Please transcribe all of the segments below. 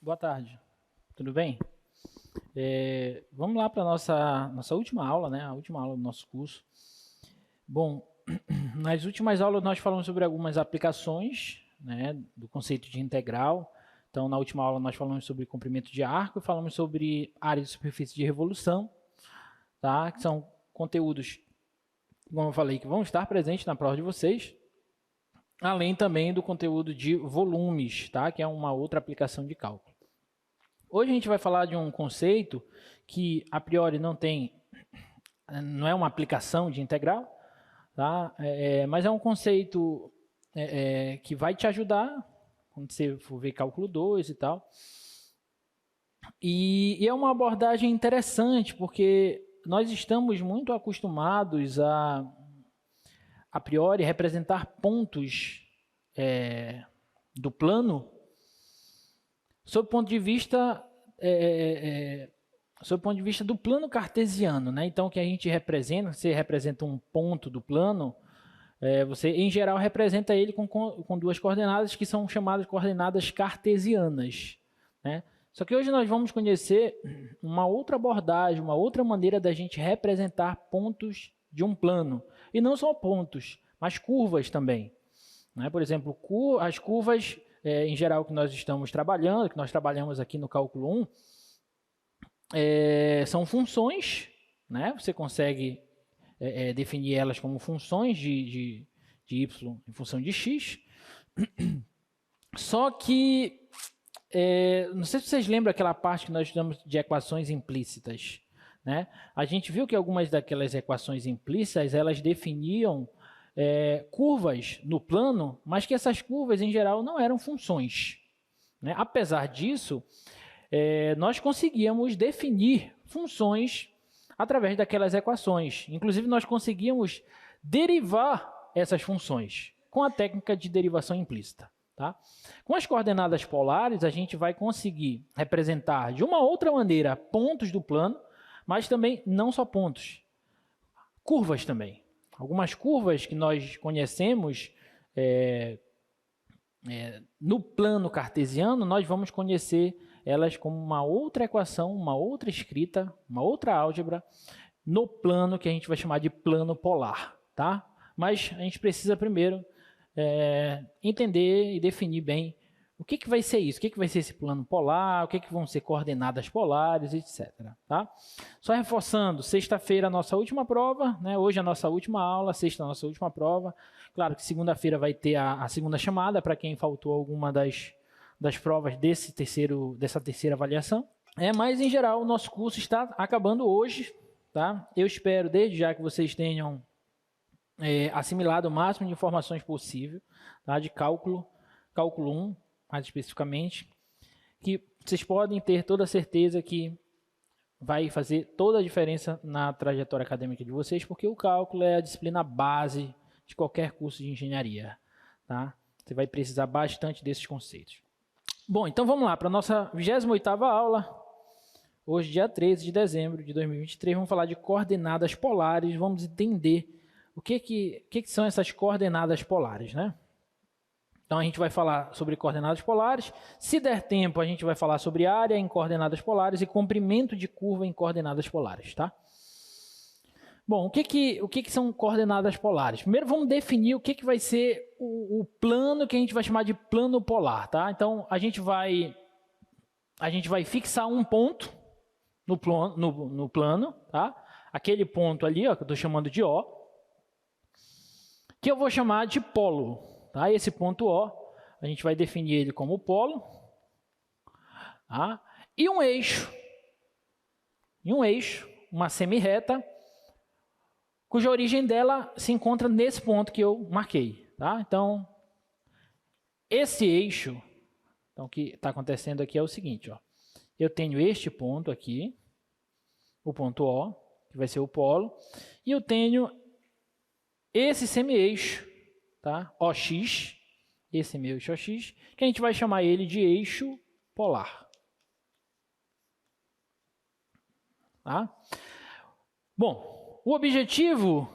Boa tarde, tudo bem? Vamos lá para a nossa última aula, né? A última aula do nosso curso. Bom, nas últimas aulas nós falamos sobre algumas aplicações, né, do conceito de integral. Então, na última aula nós falamos sobre comprimento de arco e falamos sobre área de superfície de revolução, tá? Que são conteúdos, como eu falei, que vão estar presentes na prova de vocês, além também do conteúdo de volumes, tá? Que é uma outra aplicação de cálculo. Hoje a gente vai falar de um conceito que a priori não é uma aplicação de integral, tá? Mas é um conceito que vai te ajudar quando você for ver cálculo 2 e tal. E é uma abordagem interessante, porque nós estamos muito acostumados a priori, representar pontos do plano sob o ponto de vista do plano cartesiano, né? Então, o que a gente representa, você representa um ponto do plano, você, em geral, representa ele com duas coordenadas que são chamadas coordenadas cartesianas, né? Só que hoje nós vamos conhecer uma outra abordagem, uma outra maneira da gente representar pontos de um plano. E não só pontos, mas curvas também, né? Por exemplo, as curvas, em geral, que nós estamos trabalhando, que nós trabalhamos aqui no cálculo 1, são funções, né? Você consegue definir elas como funções de y em função de x. Só que, não sei se vocês lembram aquela parte que nós estudamos de equações implícitas, né? A gente viu que algumas daquelas equações implícitas, elas definiam curvas no plano, mas que essas curvas, em geral, não eram funções, né? Apesar disso, nós conseguíamos definir funções através daquelas equações. Inclusive, nós conseguíamos derivar essas funções com a técnica de derivação implícita, tá? Com as coordenadas polares, a gente vai conseguir representar de uma outra maneira pontos do plano, mas também não só pontos, curvas também. Algumas curvas que nós conhecemos no plano cartesiano, nós vamos conhecer elas como uma outra equação, uma outra escrita, uma outra álgebra, no plano que a gente vai chamar de plano polar, tá? Mas a gente precisa primeiro entender e definir bem o que vai ser isso, o que vai ser esse plano polar, o que vão ser coordenadas polares, etc. Tá? Só reforçando, sexta-feira a nossa última prova, né? Hoje a nossa última aula, sexta a nossa última prova. Claro que segunda-feira vai ter a segunda chamada para quem faltou alguma das provas dessa terceira avaliação. Mas, em geral, o nosso curso está acabando hoje. Tá? Eu espero, desde já, que vocês tenham assimilado o máximo de informações possível, tá? De cálculo 1, mais especificamente, que vocês podem ter toda a certeza que vai fazer toda a diferença na trajetória acadêmica de vocês, porque o cálculo é a disciplina base de qualquer curso de engenharia, tá? Você vai precisar bastante desses conceitos. Bom, então vamos lá para a nossa 28ª aula. Hoje, dia 13 de dezembro de 2023, vamos falar de coordenadas polares. Vamos entender o que são essas coordenadas polares, né? Então, a gente vai falar sobre coordenadas polares. Se der tempo, a gente vai falar sobre área em coordenadas polares e comprimento de curva em coordenadas polares, tá? Bom, o que são coordenadas polares? Primeiro, vamos definir o que vai ser o plano que a gente vai chamar de plano polar, tá? Então, a gente vai fixar um ponto no plano, tá? Aquele ponto ali, ó, que eu estou chamando de O, que eu vou chamar de polo. Tá? Esse ponto O, a gente vai definir ele como polo, tá? E um eixo, uma semirreta, cuja origem dela se encontra nesse ponto que eu marquei. Tá? Então, esse eixo, então, o que está acontecendo aqui é o seguinte, ó, eu tenho este ponto aqui, o ponto O, que vai ser o polo, e eu tenho esse semi-eixo, tá? OX, esse meu eixo OX, que a gente vai chamar ele de eixo polar. Tá? Bom, o objetivo,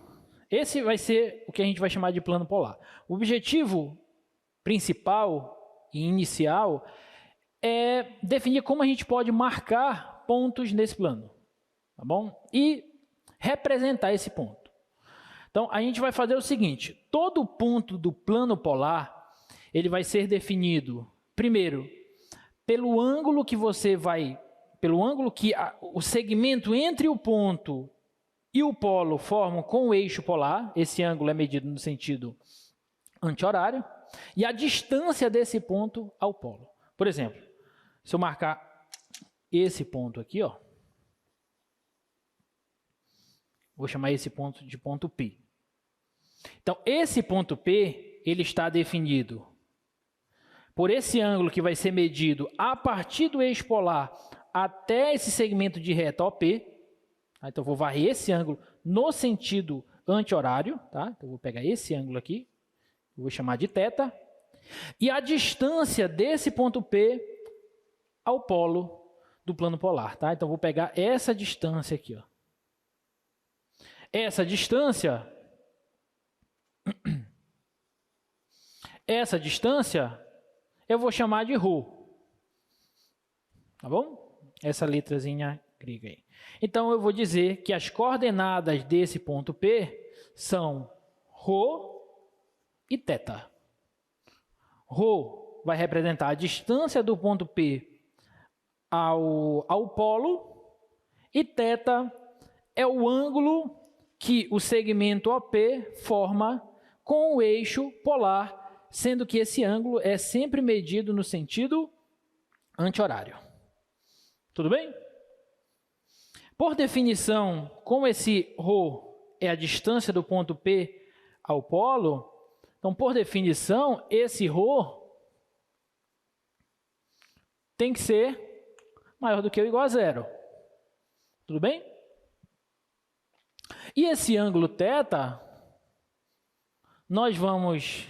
esse vai ser o que a gente vai chamar de plano polar. O objetivo principal e inicial é definir como a gente pode marcar pontos nesse plano, tá bom? E representar esse ponto. Então, a gente vai fazer o seguinte, todo ponto do plano polar, ele vai ser definido, primeiro, pelo ângulo que o segmento entre o ponto e o polo formam com o eixo polar, esse ângulo é medido no sentido anti-horário, e a distância desse ponto ao polo. Por exemplo, se eu marcar esse ponto aqui, ó, vou chamar esse ponto de ponto P. Então, esse ponto P, ele está definido por esse ângulo que vai ser medido a partir do eixo polar até esse segmento de reta OP. Então, eu vou varrer esse ângulo no sentido anti-horário. Tá? Então, eu vou pegar esse ângulo aqui, vou chamar de θ. E a distância desse ponto P ao polo do plano polar. Tá? Então, eu vou pegar essa distância aqui, ó. Essa distância eu vou chamar de ρ. Tá bom? Essa letrazinha grega aí. Então, eu vou dizer que as coordenadas desse ponto P são ρ e θ. Ρ vai representar a distância do ponto P ao polo e θ é o ângulo que o segmento OP forma com o eixo polar, sendo que esse ângulo é sempre medido no sentido anti-horário. Tudo bem? Por definição, como esse ρ é a distância do ponto P ao polo, então, por definição, esse ρ tem que ser maior do que ou igual a zero. Tudo bem? E esse ângulo θ, nós vamos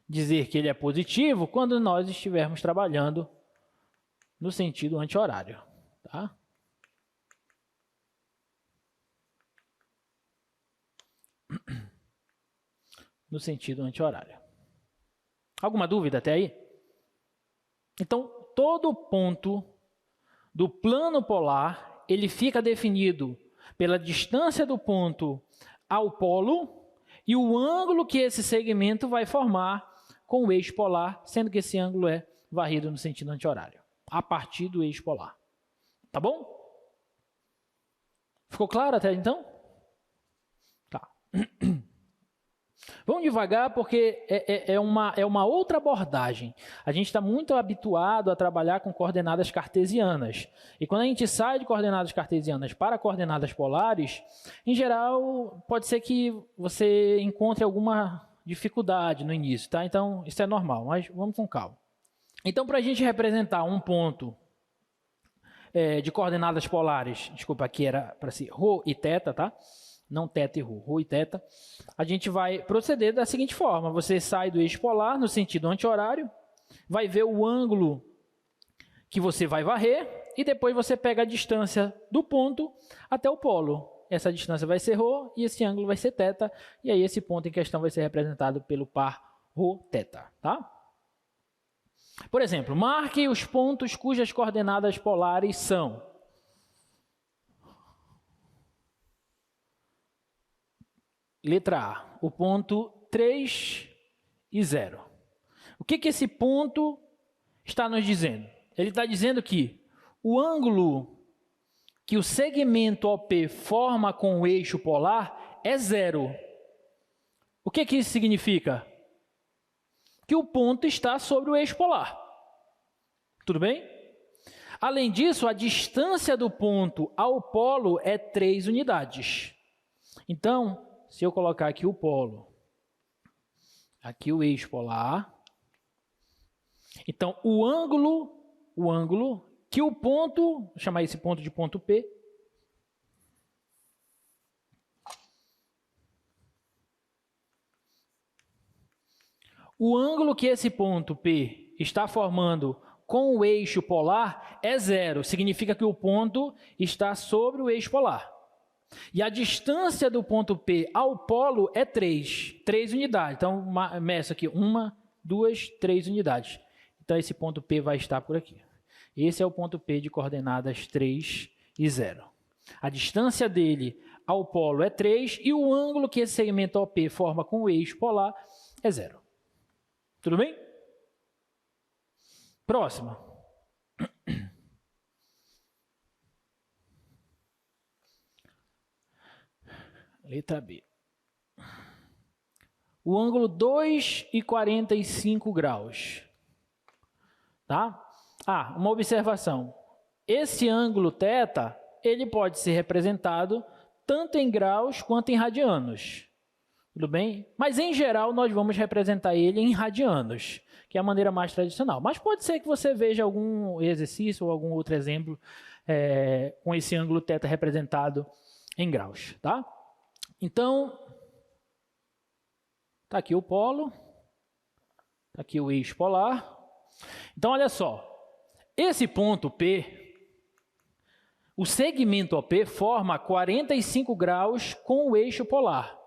dizer que ele é positivo quando nós estivermos trabalhando no sentido anti-horário. Tá? No sentido anti-horário. Alguma dúvida até aí? Então, todo ponto do plano polar, ele fica definido pela distância do ponto ao polo e o ângulo que esse segmento vai formar com o eixo polar, sendo que esse ângulo é varrido no sentido anti-horário, a partir do eixo polar. Tá bom? Ficou claro até então? Tá. Vamos devagar porque é uma outra abordagem. A gente está muito habituado a trabalhar com coordenadas cartesianas. E quando a gente sai de coordenadas cartesianas para coordenadas polares, em geral, pode ser que você encontre alguma dificuldade no início. Tá? Então, isso é normal, mas vamos com calma. Então, para a gente representar um ponto de coordenadas polares, desculpa, aqui era para ser ρ e θ, tá? Não θ e ρ e θ, a gente vai proceder da seguinte forma. Você sai do eixo polar no sentido anti-horário, vai ver o ângulo que você vai varrer e depois você pega a distância do ponto até o polo. Essa distância vai ser ρ e esse ângulo vai ser θ, e aí esse ponto em questão vai ser representado pelo par ρθ, tá? Por exemplo, marque os pontos cujas coordenadas polares são letra A, o ponto 3 e 0. O que esse ponto está nos dizendo? Ele está dizendo que o ângulo que o segmento OP forma com o eixo polar é 0. O que isso significa? Que o ponto está sobre o eixo polar. Tudo bem? Além disso, a distância do ponto ao polo é 3 unidades. Então, se eu colocar aqui o polo, aqui o eixo polar, então o ângulo que o ponto, vou chamar esse ponto de ponto P, o ângulo que esse ponto P está formando com o eixo polar é 0, significa que o ponto está sobre o eixo polar. E a distância do ponto P ao polo é 3 unidades. Então, meço aqui 1, 2, 3 unidades. Então, esse ponto P vai estar por aqui. Esse é o ponto P de coordenadas 3 e 0. A distância dele ao polo é 3 e o ângulo que esse segmento OP forma com o eixo polar é 0. Tudo bem? Próxima. Letra B. O ângulo 2,45 graus. Tá? Ah, uma observação. Esse ângulo θ, ele pode ser representado tanto em graus quanto em radianos. Tudo bem? Mas, em geral, nós vamos representar ele em radianos, que é a maneira mais tradicional. Mas pode ser que você veja algum exercício ou algum outro exemplo com esse ângulo θ representado em graus. Tá? Então, está aqui o polo, está aqui o eixo polar. Então, olha só, esse ponto P, o segmento OP forma 45 graus com o eixo polar.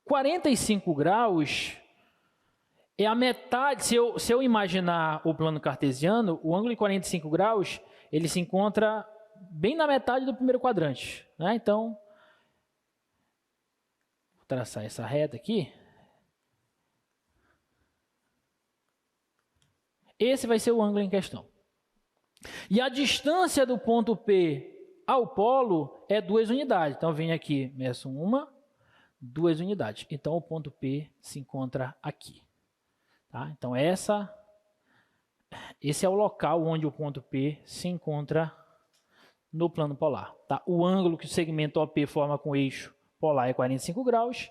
45 graus é a metade, se eu imaginar o plano cartesiano, o ângulo de 45 graus, ele se encontra bem na metade do primeiro quadrante. Né? Então, vou traçar essa reta aqui. Esse vai ser o ângulo em questão. E a distância do ponto P ao polo é 2 unidades. Então, eu venho aqui, meço 1, 2 unidades. Então, o ponto P se encontra aqui. Tá? Então, esse é o local onde o ponto P se encontra no plano polar. Tá? O ângulo que o segmento OP forma com o eixo polar é 45 graus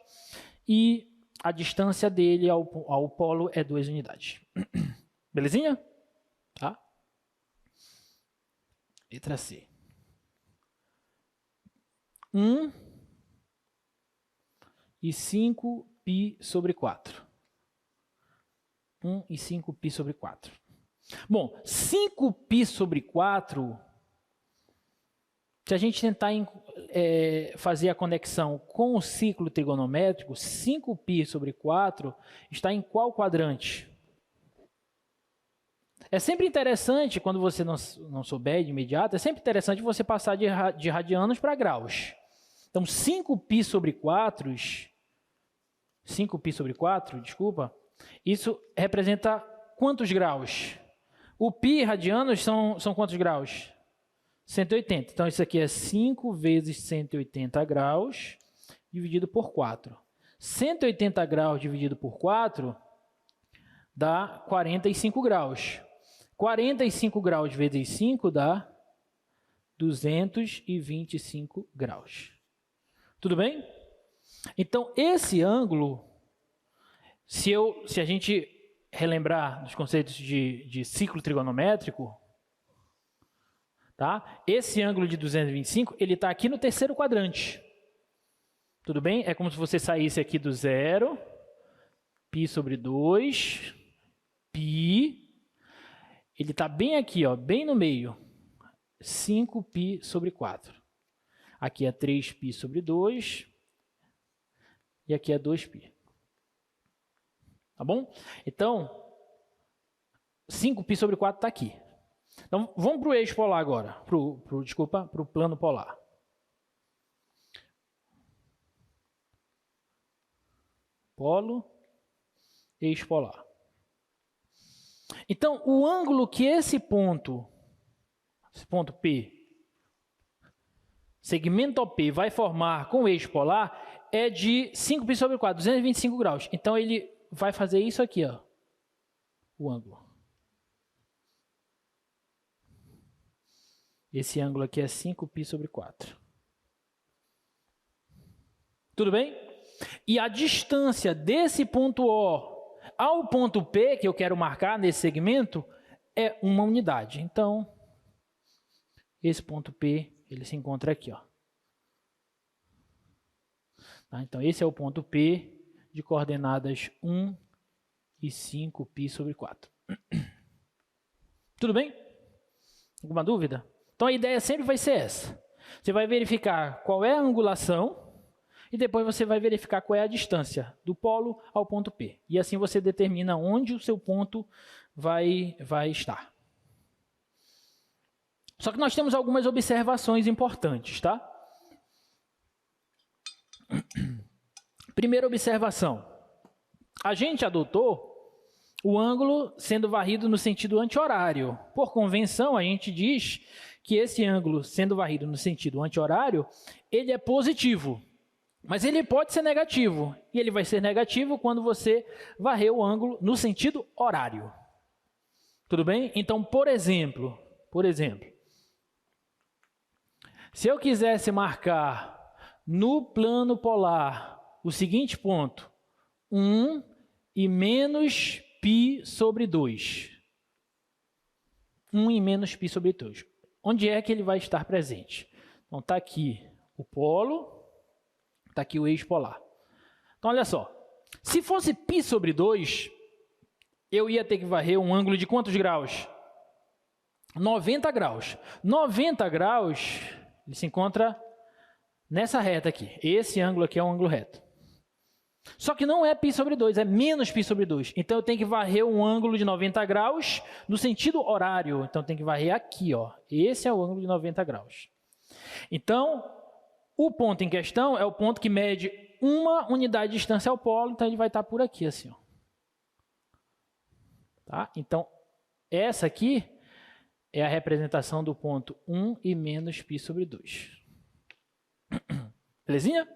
e a distância dele ao polo é 2 unidades. Belezinha? Tá? Letra C. 1 e 5 π sobre 4. 1 e 5 π sobre 4. Bom, 5 π sobre 4, se a gente tentar fazer a conexão com o ciclo trigonométrico, 5 π sobre 4 está em qual quadrante? É sempre interessante, quando você não souber de imediato, é sempre interessante você passar de radianos para graus. Então, 5 π sobre 4, desculpa, isso representa quantos graus? O π radianos são quantos graus? 180. Então, isso aqui é 5 vezes 180 graus dividido por 4. 180 graus dividido por 4 dá 45 graus. 45 graus vezes 5 dá 225 graus. Tudo bem? Então, esse ângulo, se a gente relembrar dos conceitos de ciclo trigonométrico, tá? Esse ângulo de 225, ele está aqui no terceiro quadrante. Tudo bem? É como se você saísse aqui do zero, π sobre 2, π. Ele está bem aqui, ó, bem no meio. 5 π sobre 4. Aqui é 3 π sobre 2. E aqui é 2 π. Tá bom? Então, 5 π sobre 4 está aqui. Então, vamos para o eixo polar agora. Para o plano polar. Polo, eixo polar. Então, o ângulo que esse ponto P, segmento OP, vai formar com o eixo polar é de 5 π sobre 4, 225 graus. Então, ele vai fazer isso aqui, ó, o ângulo. Esse ângulo aqui é 5 π sobre 4. Tudo bem? E a distância desse ponto O ao ponto P, que eu quero marcar nesse segmento, é 1 unidade. Então, esse ponto P, ele se encontra aqui, ó. Tá? Então, esse é o ponto P de coordenadas 1 e 5 π sobre 4. Tudo bem? Alguma dúvida? Então, a ideia sempre vai ser essa. Você vai verificar qual é a angulação e depois você vai verificar qual é a distância do polo ao ponto P. E assim você determina onde o seu ponto vai estar. Só que nós temos algumas observações importantes, tá? Primeira observação. A gente adotou o ângulo sendo varrido no sentido anti-horário. Por convenção, a gente diz que esse ângulo sendo varrido no sentido anti-horário, ele é positivo. Mas ele pode ser negativo. E ele vai ser negativo quando você varrer o ângulo no sentido horário. Tudo bem? Então, por exemplo, se eu quisesse marcar no plano polar o seguinte ponto, 1 e menos π sobre 2. 1 e menos π sobre 2. Onde é que ele vai estar presente? Então, está aqui o polo, está aqui o eixo polar. Então, olha só. Se fosse π sobre 2, eu ia ter que varrer um ângulo de quantos graus? 90 graus. 90 graus, ele se encontra nessa reta aqui. Esse ângulo aqui é um ângulo reto. Só que não é π sobre 2, é menos π sobre 2. Então, eu tenho que varrer um ângulo de 90 graus no sentido horário. Então, eu tenho que varrer aqui, ó. Esse é o ângulo de 90 graus. Então, o ponto em questão é o ponto que mede uma unidade de distância ao polo. Então, ele vai estar por aqui, assim, ó. Tá? Então, essa aqui é a representação do ponto 1 e menos π sobre 2. Belezinha?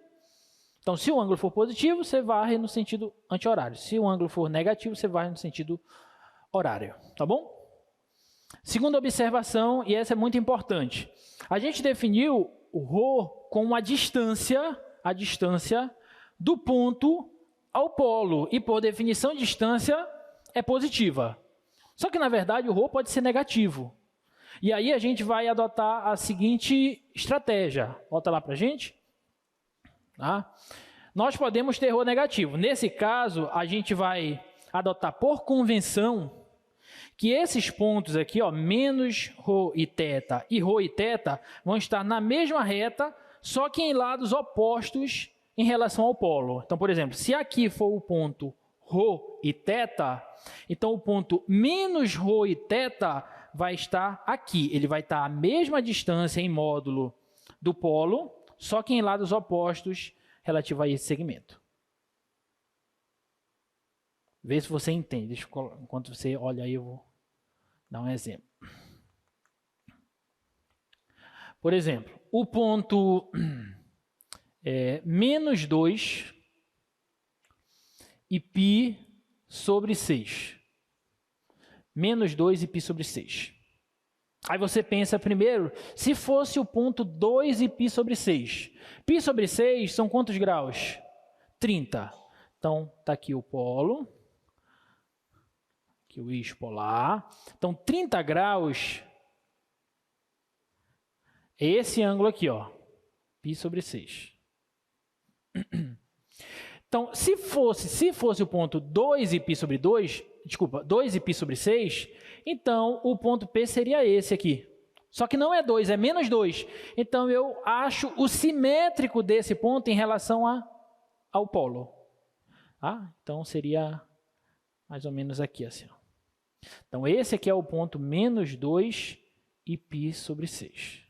Então, se o ângulo for positivo, você varre no sentido anti-horário. Se o ângulo for negativo, você varre no sentido horário. Tá bom? Segunda observação, e essa é muito importante. A gente definiu o ρ como a distância do ponto ao polo. E, por definição, distância é positiva. Só que, na verdade, o ρ pode ser negativo. E aí a gente vai adotar a seguinte estratégia. Volta lá para a gente. Tá? Nós podemos ter ρ negativo. Nesse caso, a gente vai adotar por convenção que esses pontos aqui, ó, menos ρ e θ, vão estar na mesma reta, só que em lados opostos em relação ao polo. Então, por exemplo, se aqui for o ponto ρ e θ, então o ponto menos ρ e θ vai estar aqui. Ele vai estar à mesma distância em módulo do polo, só que em lados opostos relativo a esse segmento. Vê se você entende. Enquanto você olha aí, eu vou dar um exemplo. Por exemplo, o ponto menos 2 e π sobre 6. Menos 2 e π sobre 6. Aí você pensa primeiro, se fosse o ponto 2 e π sobre 6. Π sobre 6 são quantos graus? 30. Então, está aqui o polo, aqui o eixo polar. Então, 30 graus é esse ângulo aqui, ó, π sobre 6. Então, se fosse o ponto 2 e π sobre 2, desculpa, 2 e π sobre 6, então o ponto P seria esse aqui. Só que não é 2, é menos 2. Então, eu acho o simétrico desse ponto em relação ao polo. Ah, então, seria mais ou menos aqui, assim. Ó. Então, esse aqui é o ponto menos 2 e π sobre 6.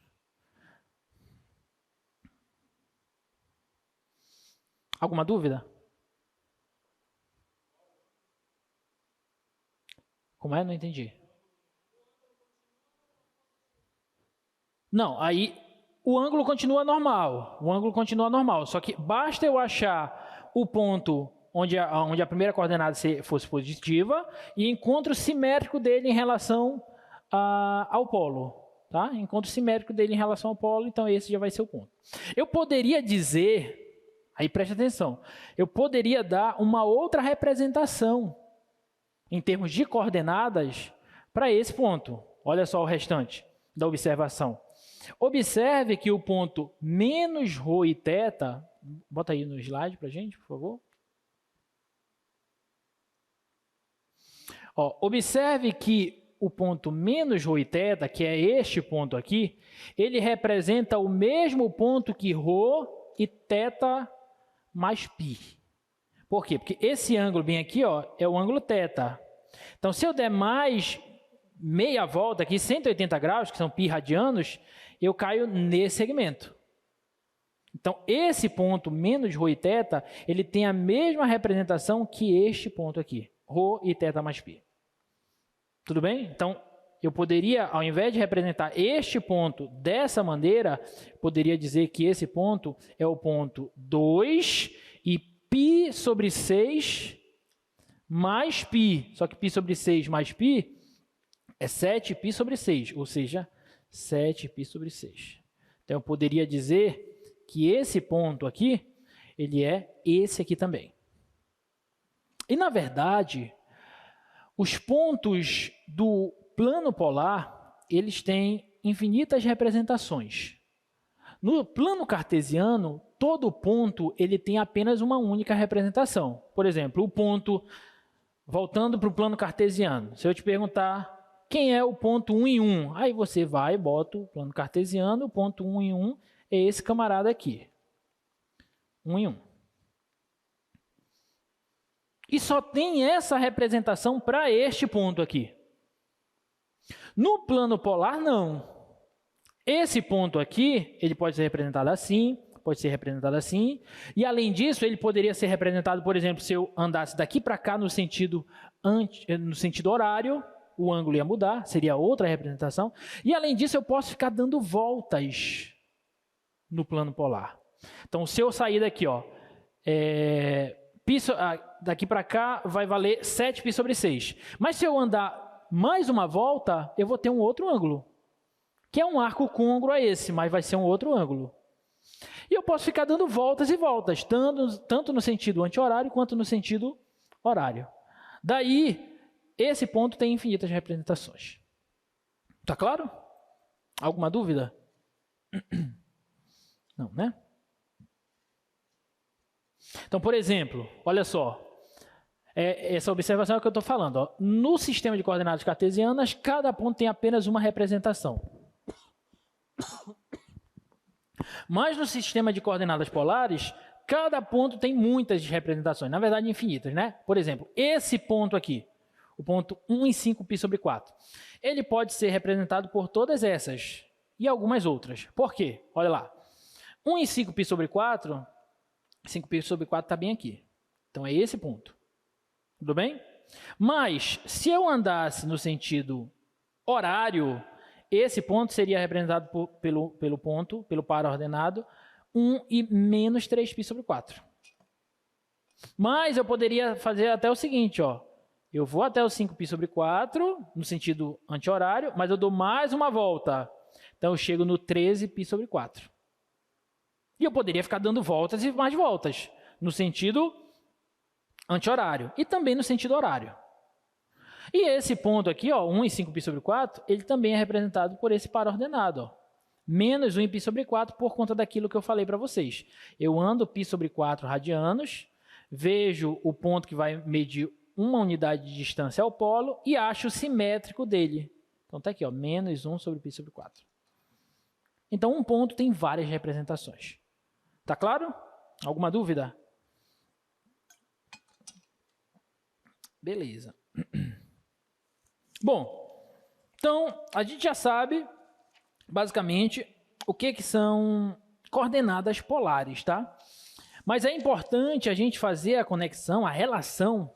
Alguma dúvida? Como é? Não entendi. Não, aí o ângulo continua normal. O ângulo continua normal. Só que basta eu achar o ponto onde a primeira coordenada fosse positiva e encontro simétrico dele em relação ao polo. Tá? Encontro simétrico dele em relação ao polo, então esse já vai ser o ponto. Eu poderia dizer, aí preste atenção, eu poderia dar uma outra representação em termos de coordenadas para esse ponto. Olha só o restante da observação. Observe que o ponto menos ρ e θ, bota aí no slide para a gente, por favor. Ó, observe que o ponto menos ρ e θ, que é este ponto aqui, ele representa o mesmo ponto que ρ e θ mais π. Por quê? Porque esse ângulo bem aqui, ó, é o ângulo θ. Então, se eu der mais meia volta aqui, 180 graus, que são π radianos, eu caio nesse segmento. Então, esse ponto menos ρ e θ, ele tem a mesma representação que este ponto aqui, ρ e θ mais π. Tudo bem? Então, eu poderia, ao invés de representar este ponto dessa maneira, poderia dizer que esse ponto é o ponto 2 e π sobre 6 mais π. Só que π sobre 6 mais π é 7π sobre 6, ou seja, 7π sobre 6. Então, eu poderia dizer que esse ponto aqui, ele é esse aqui também. E, na verdade, os pontos do plano polar, eles têm infinitas representações. No plano cartesiano, todo ponto ele tem apenas uma única representação. Por exemplo, o ponto, voltando para o plano cartesiano, se eu te perguntar quem é o ponto 1 em 1, aí você vai e bota o plano cartesiano, o ponto 1 em 1 é esse camarada aqui. 1 em 1. E só tem essa representação para este ponto aqui. No plano polar, não. Esse ponto aqui, ele pode ser representado assim, pode ser representado assim, e além disso, ele poderia ser representado, por exemplo, se eu andasse daqui para cá no sentido horário, o ângulo ia mudar, seria outra representação, e além disso, eu posso ficar dando voltas no plano polar. Então, se eu sair daqui, ó, daqui para cá vai valer 7π sobre 6. Mas se eu andar mais uma volta, eu vou ter um outro ângulo, que é um arco côngruo a esse, mas vai ser um outro ângulo. E eu posso ficar dando voltas e voltas, tanto no sentido anti-horário quanto no sentido horário. Daí, esse ponto tem infinitas representações. Tá claro? Alguma dúvida? Não, né? Então, por exemplo, olha só, essa observação é o que eu estou falando. Ó. No sistema de coordenadas cartesianas, cada ponto tem apenas uma representação. Mas no sistema de coordenadas polares, cada ponto tem muitas representações, na verdade infinitas, né? Por exemplo, esse ponto aqui, o ponto 1 em 5π sobre 4, ele pode ser representado por todas essas e algumas outras. Por quê? Olha lá. 1 em 5π sobre 4, 5π sobre 4 está bem aqui. Então, é esse ponto. Tudo bem? Mas, se eu andasse no sentido horário, esse ponto seria representado pelo par ordenado 1 e menos 3π sobre 4. Mas eu poderia fazer até o seguinte, ó. Eu vou até o 5π sobre 4, no sentido anti-horário, mas eu dou mais uma volta. Então, eu chego no 13π sobre 4. E eu poderia ficar dando voltas e mais voltas, no sentido anti-horário e também no sentido horário. E esse ponto aqui, ó, 1 em 5π sobre 4, ele também é representado por esse par ordenado, ó, menos 1 em π sobre 4 por conta daquilo que eu falei para vocês. Eu ando π sobre 4 radianos, vejo o ponto que vai medir uma unidade de distância ao polo e acho o simétrico dele. Então está aqui, ó, menos 1 sobre π sobre 4. Então um ponto tem várias representações. Tá claro? Alguma dúvida? Beleza. Bom, então a gente já sabe, basicamente, o que são coordenadas polares, tá? Mas é importante a gente fazer a conexão, a relação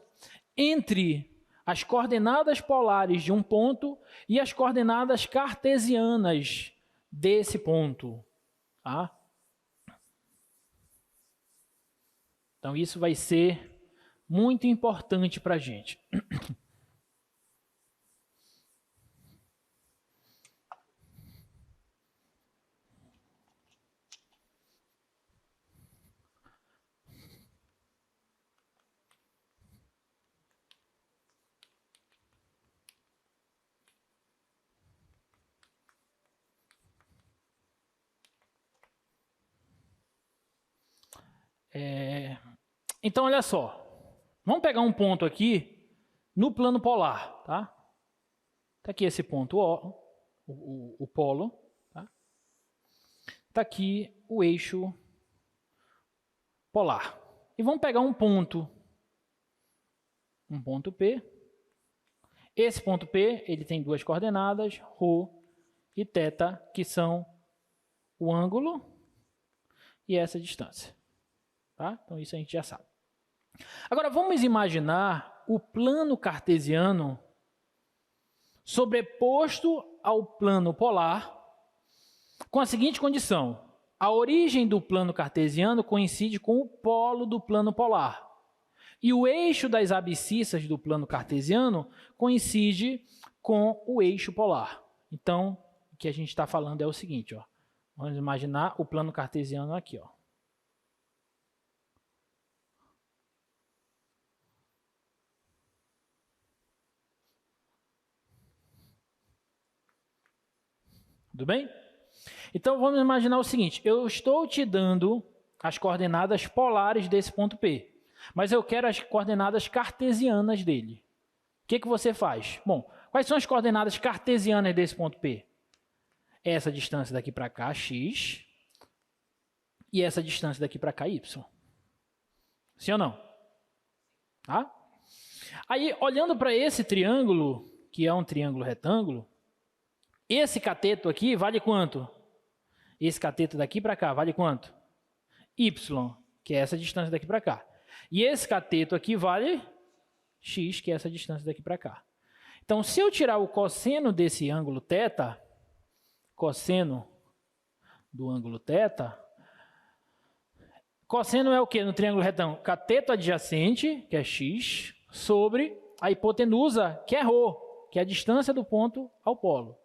entre as coordenadas polares de um ponto e as coordenadas cartesianas desse ponto, tá? Então, isso vai ser muito importante para a gente. Então, olha só. Vamos pegar um ponto aqui no plano polar, tá? Tá aqui esse ponto, o polo, tá? Tá aqui o eixo polar. E vamos pegar um ponto P, Esse ponto P, ele tem duas coordenadas, ρ e θ, que são o ângulo e essa distância. Tá? Então, isso a gente já sabe. Agora, vamos imaginar o plano cartesiano sobreposto ao plano polar com a seguinte condição. A origem do plano cartesiano coincide com o polo do plano polar. E o eixo das abscissas do plano cartesiano coincide com o eixo polar. Então, o que a gente está falando é o seguinte, ó. Vamos imaginar o plano cartesiano aqui, ó. Tudo bem? Então, vamos imaginar o seguinte, eu estou te dando as coordenadas polares desse ponto P, mas eu quero as coordenadas cartesianas dele. O que você faz? Bom, quais são as coordenadas cartesianas desse ponto P? Essa distância daqui para cá, x, e essa distância daqui para cá, y. Sim ou não? Tá? Aí, olhando para esse triângulo, que é um triângulo retângulo, esse cateto aqui vale quanto? Esse cateto daqui para cá vale quanto? Y, que é essa distância daqui para cá. E esse cateto aqui vale x, que é essa distância daqui para cá. Então, se eu tirar o cosseno desse ângulo θ, cosseno do ângulo θ, cosseno é o que no triângulo retângulo? Cateto adjacente, que é x, sobre a hipotenusa, que é ρ, que é a distância do ponto ao polo.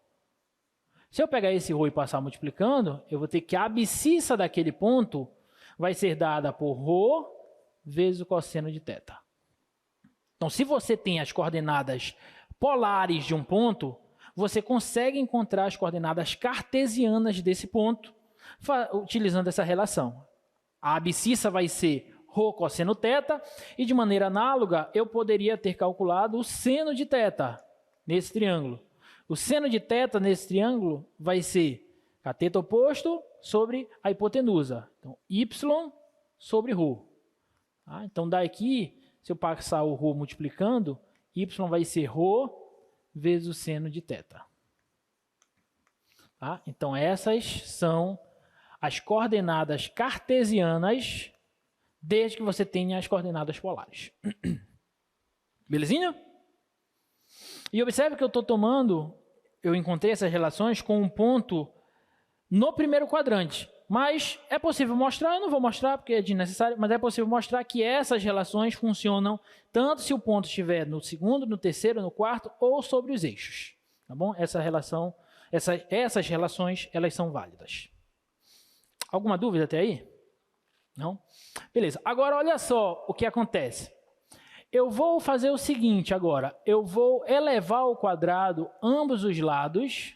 Se eu pegar esse ρ e passar multiplicando, eu vou ter que a abscissa daquele ponto vai ser dada por ρ vezes o cosseno de θ. Então, se você tem as coordenadas polares de um ponto, você consegue encontrar as coordenadas cartesianas desse ponto, utilizando essa relação. A abscissa vai ser ρ cosseno θ, e de maneira análoga, eu poderia ter calculado o seno de θ nesse triângulo. O seno de θ nesse triângulo vai ser cateto oposto sobre a hipotenusa. Então, y sobre ρ. Tá? Então, daqui, se eu passar o ρ multiplicando, y vai ser ρ vezes o seno de θ. Tá? Então, essas são as coordenadas cartesianas, desde que você tenha as coordenadas polares. Belezinha? E observe que eu estou tomando, eu encontrei essas relações com um ponto no primeiro quadrante. Mas é possível mostrar, eu não vou mostrar porque é desnecessário, mas é possível mostrar que essas relações funcionam tanto se o ponto estiver no segundo, no terceiro, no quarto ou sobre os eixos. Tá bom? Essas relações, elas são válidas. Alguma dúvida até aí? Não? Beleza. Agora, olha só o que acontece. Eu vou fazer o seguinte agora. Eu vou elevar ao quadrado ambos os lados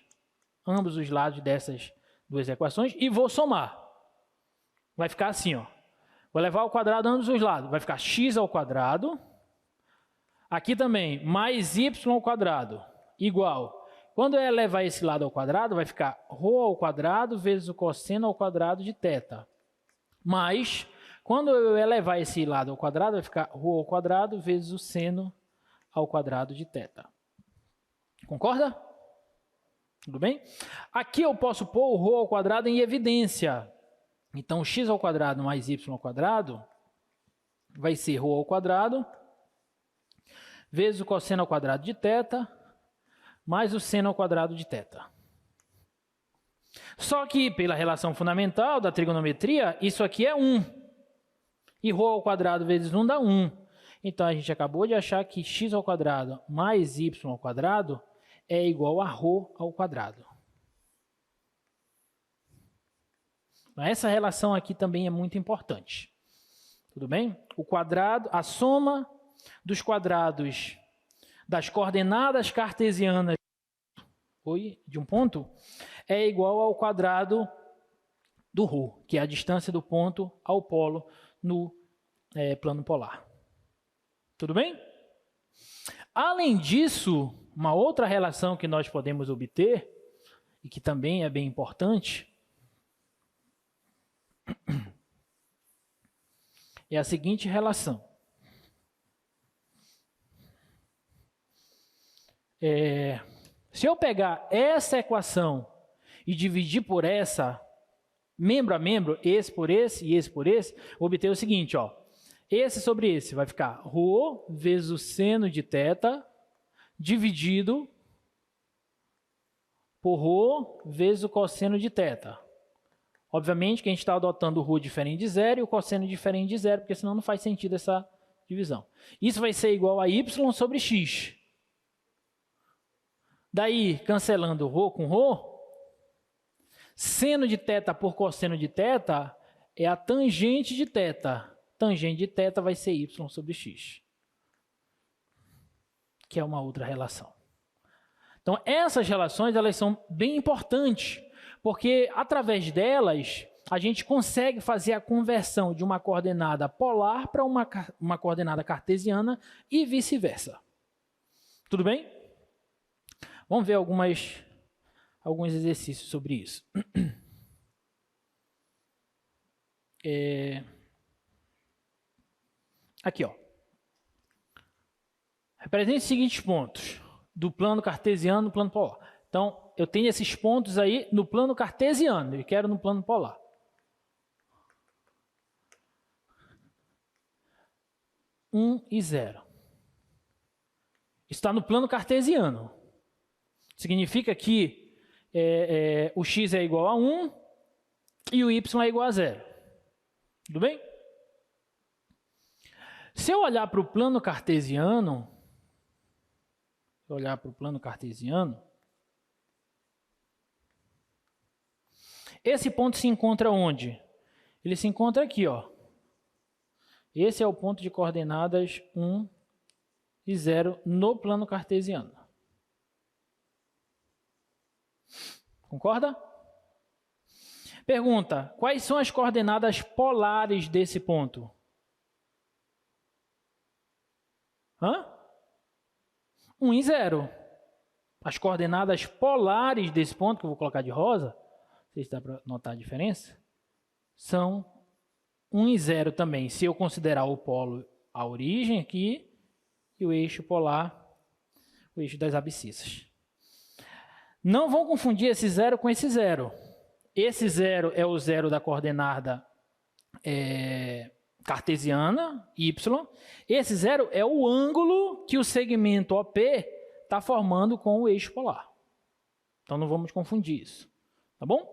dessas duas equações e vou somar. Vai ficar assim, ó. Vou elevar ao quadrado ambos os lados. Vai ficar x ao quadrado. Aqui também, mais y ao quadrado, igual. Quando eu elevar esse lado ao quadrado, vai ficar ρ ao quadrado vezes o cosseno ao quadrado de θ. Mais, quando eu elevar esse lado ao quadrado, vai ficar ρ ao quadrado vezes o seno ao quadrado de θ. Concorda? Tudo bem? Aqui eu posso pôr o ρ ao quadrado em evidência. Então, x ao quadrado mais y ao quadrado vai ser ρ ao quadrado vezes o cosseno ao quadrado de θ mais o seno ao quadrado de θ. Só que, pela relação fundamental da trigonometria, isso aqui é 1. E ρ ao quadrado vezes 1 dá 1. Então, a gente acabou de achar que x ao quadrado mais y ao quadrado é igual a ρ ao quadrado. Essa relação aqui também é muito importante. Tudo bem? O quadrado, a soma dos quadrados das coordenadas cartesianas de um ponto é igual ao quadrado do ρ, que é a distância do ponto ao polo no plano polar. Tudo bem? Além disso, uma outra relação que nós podemos obter, e que também é bem importante, é a seguinte relação. Se eu pegar essa equação e dividir por essa, membro a membro, esse por esse e esse por esse, vou obter o seguinte, ó. Esse sobre esse vai ficar ρ vezes o seno de θ dividido por ρ vezes o cosseno de θ. Obviamente que a gente está adotando o ρ diferente de zero e o cosseno diferente de zero, porque senão não faz sentido essa divisão. Isso vai ser igual a y sobre x. Daí, cancelando ρ com ρ, seno de θ por cosseno de θ é a tangente de θ. Tangente de θ vai ser y sobre x, que é uma outra relação. Então, essas relações elas são bem importantes, porque através delas a gente consegue fazer a conversão de uma coordenada polar para uma coordenada cartesiana e vice-versa. Tudo bem? Vamos ver alguns exercícios sobre isso. Aqui, ó. Represente os seguintes pontos do plano cartesiano no plano polar. Então, eu tenho esses pontos aí no plano cartesiano e quero no plano polar. E 0. Está no plano cartesiano. Significa que o x é igual a 1 e o y é igual a 0. Tudo bem? Se eu olhar para o plano cartesiano, esse ponto se encontra onde? Ele se encontra aqui, ó. Esse é o ponto de coordenadas 1 e 0 no plano cartesiano. Concorda? Pergunta: quais são as coordenadas polares desse ponto? 1 e 0. As coordenadas polares desse ponto, que eu vou colocar de rosa, não sei se dá para notar a diferença, são 1 e 0 também, se eu considerar o polo a origem aqui e o eixo polar, o eixo das abscissas. Não vão confundir esse 0 com esse 0. Esse 0 é o 0 da coordenada cartesiana, y. Esse 0 é o ângulo que o segmento OP está formando com o eixo polar. Então, não vamos confundir isso. Tá bom?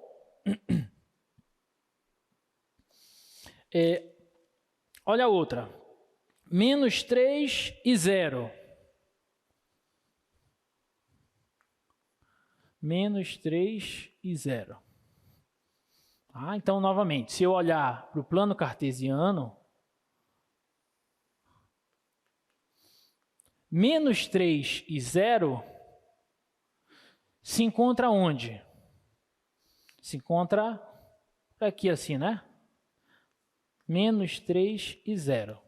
Olha a outra. Menos 3 e 0. Menos 3 e 0. Então, novamente, se eu olhar para o plano cartesiano, menos 3 e 0 se encontra onde? Se encontra aqui assim, né? Menos 3 e 0.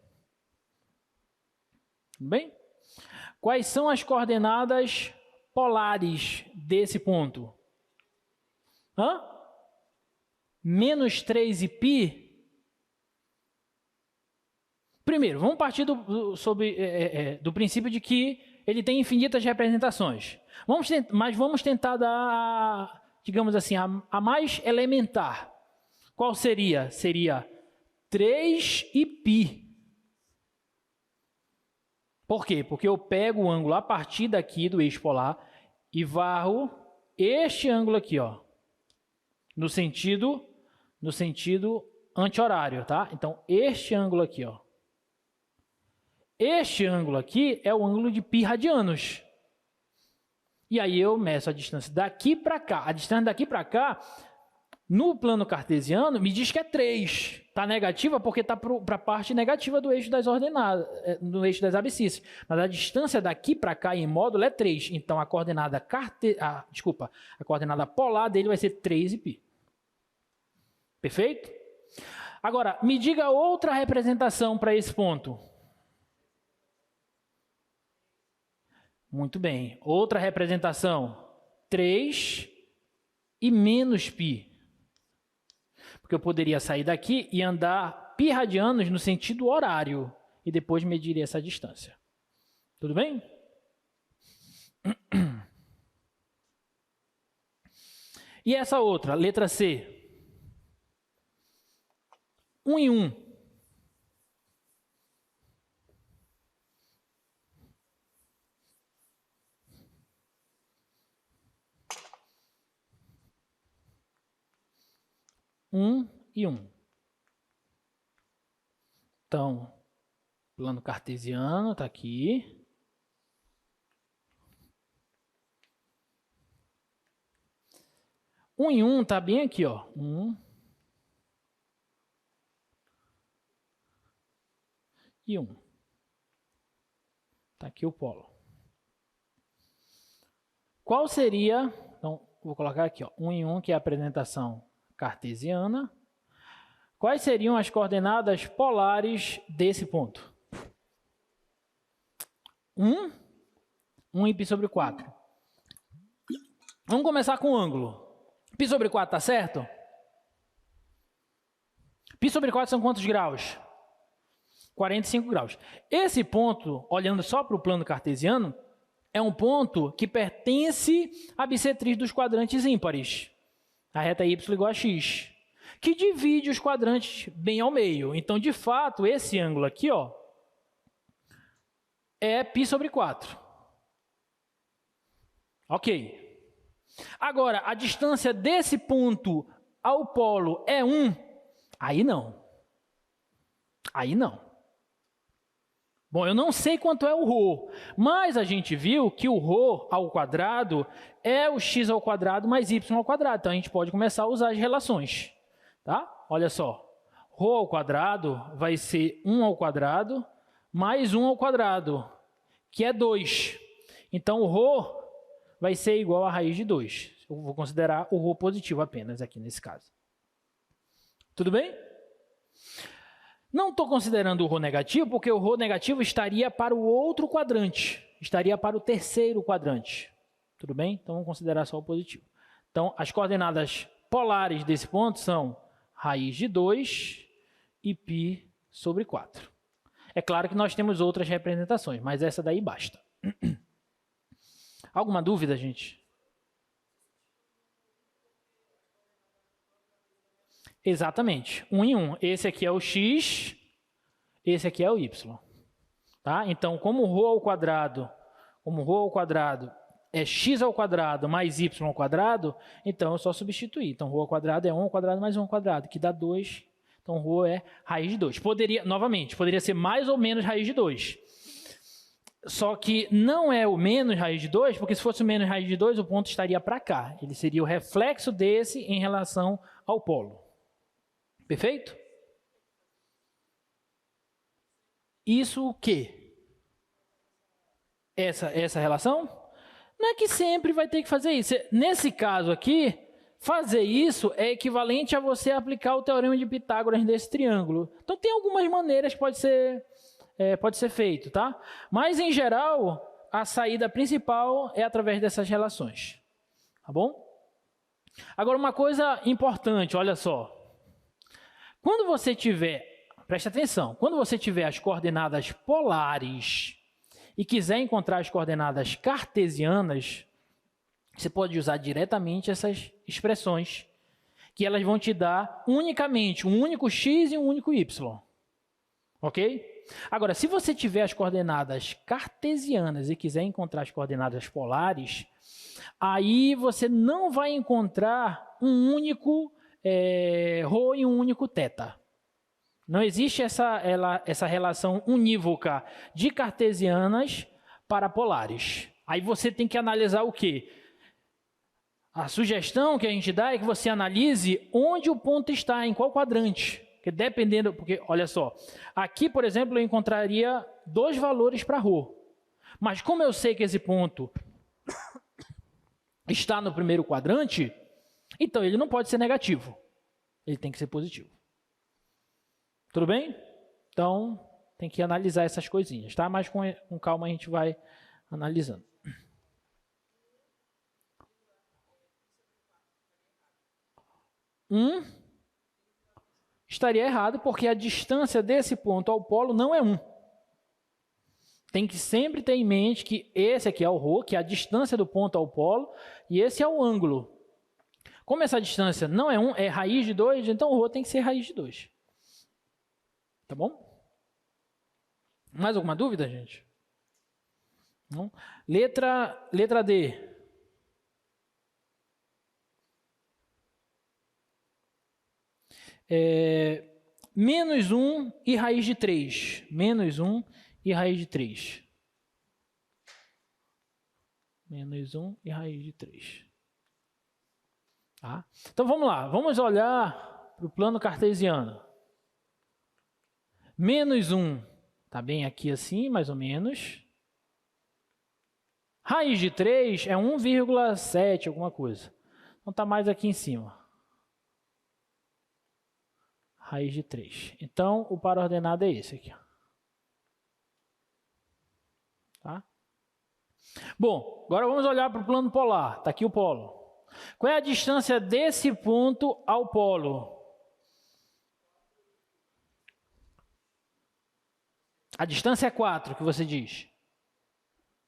Tudo bem? Quais são as coordenadas polares desse ponto? Menos 3 e π. Primeiro, vamos partir do princípio de que ele tem infinitas representações. Mas vamos tentar dar, digamos assim, a mais elementar. Qual seria? Seria 3 e π. Por quê? Porque eu pego o ângulo a partir daqui do eixo polar e varro este ângulo aqui, ó, no sentido anti-horário, tá? Então, este ângulo aqui, ó. Este ângulo aqui é o ângulo de π radianos. E aí eu meço a distância daqui para cá. A distância daqui para cá, no plano cartesiano, me diz que é 3. Está negativa porque está para a parte negativa do eixo das ordenadas, do eixo das abscissas. Mas a distância daqui para cá em módulo é 3. Então, a coordenada polar dele vai ser 3 e π. Perfeito? Agora, me diga outra representação para esse ponto. Muito bem. Outra representação. 3 e menos π. Porque eu poderia sair daqui e andar π radianos no sentido horário. E depois mediria essa distância. Tudo bem? E essa outra, letra C? 1 em 1. Um e 1. Então, plano cartesiano está aqui. Um em 1 está bem aqui, ó. 1 e 1. Está aqui o polo. Qual seria, então, vou colocar aqui, ó, 1 em 1, que é a apresentação cartesiana. Quais seriam as coordenadas polares desse ponto? 1 em π sobre 4. Vamos começar com o ângulo. Π sobre 4 está certo? Π sobre 4 são quantos graus? 45 graus. Esse ponto, olhando só para o plano cartesiano, é um ponto que pertence à bissetriz dos quadrantes ímpares. A reta y igual a x, que divide os quadrantes bem ao meio. Então, de fato, esse ângulo aqui, ó, é π sobre 4. Ok. Agora, a distância desse ponto ao polo é 1? Aí não. Aí não. Bom, eu não sei quanto é o ρ, mas a gente viu que o ρ ao quadrado é o x ao quadrado mais y ao quadrado. Então, a gente pode começar a usar as relações. Tá? Olha só. Ρ ao quadrado vai ser 1 ao quadrado mais 1 ao quadrado, que é 2. Então, o ρ vai ser igual a raiz de 2. Eu vou considerar o ρ positivo apenas aqui nesse caso. Tudo bem? Não estou considerando o ρ negativo, porque o ρ negativo estaria para o outro quadrante, estaria para o terceiro quadrante. Tudo bem? Então, vamos considerar só o positivo. Então, as coordenadas polares desse ponto são raiz de 2 e π sobre 4. É claro que nós temos outras representações, mas essa daí basta. Alguma dúvida, gente? Exatamente, 1 em 1. Esse aqui é o x, esse aqui é o y. Tá? Então, como ρ ao quadrado é x ao quadrado mais y ao quadrado, então eu só substituir. Então, ρ ao quadrado é 1 ao quadrado mais 1 ao quadrado, que dá 2. Então, ρ é raiz de 2. Novamente, poderia ser mais ou menos raiz de 2. Só que não é o menos raiz de 2, porque se fosse o menos raiz de 2, o ponto estaria para cá. Ele seria o reflexo desse em relação ao polo. Perfeito? Isso o quê? Essa relação? Não é que sempre vai ter que fazer isso. Nesse caso aqui, fazer isso é equivalente a você aplicar o teorema de Pitágoras desse triângulo. Então, tem algumas maneiras que pode ser feito, tá? Mas, em geral, a saída principal é através dessas relações. Tá bom? Agora, uma coisa importante, olha só. Quando você tiver, preste atenção, quando você tiver as coordenadas polares e quiser encontrar as coordenadas cartesianas, você pode usar diretamente essas expressões, que elas vão te dar unicamente um único x e um único y. Ok? Agora, se você tiver as coordenadas cartesianas e quiser encontrar as coordenadas polares, aí você não vai encontrar um único ρ e um único θ. Não existe essa relação unívoca de cartesianas para polares. Aí você tem que analisar o quê? A sugestão que a gente dá é que você analise onde o ponto está, em qual quadrante. Porque, olha só, aqui, por exemplo, eu encontraria 2 valores para ρ. Mas como eu sei que esse ponto está no primeiro quadrante, então ele não pode ser negativo. Ele tem que ser positivo. Tudo bem? Então, tem que analisar essas coisinhas, tá? Mas com calma a gente vai analisando. Estaria errado, porque a distância desse ponto ao polo não é 1. Tem que sempre ter em mente que esse aqui é o ρ, que é a distância do ponto ao polo, e esse é o ângulo. Como essa distância não é 1, é raiz de 2, então o ρ tem que ser raiz de 2. Tá bom? Mais alguma dúvida, gente? Não? Letra D. Menos 1 e raiz de 3. Menos 1 e raiz de 3. Menos 1 e raiz de 3. Tá? Então vamos lá. Vamos olhar para o plano cartesiano. Menos 1 está bem aqui assim, mais ou menos. Raiz de 3 é 1,7 alguma coisa. Então está mais aqui em cima. Raiz de 3. Então, o par ordenado é esse aqui. Tá? Bom, agora vamos olhar para o plano polar. Está aqui o polo. Qual é a distância desse ponto ao polo? A distância é 4, que você diz.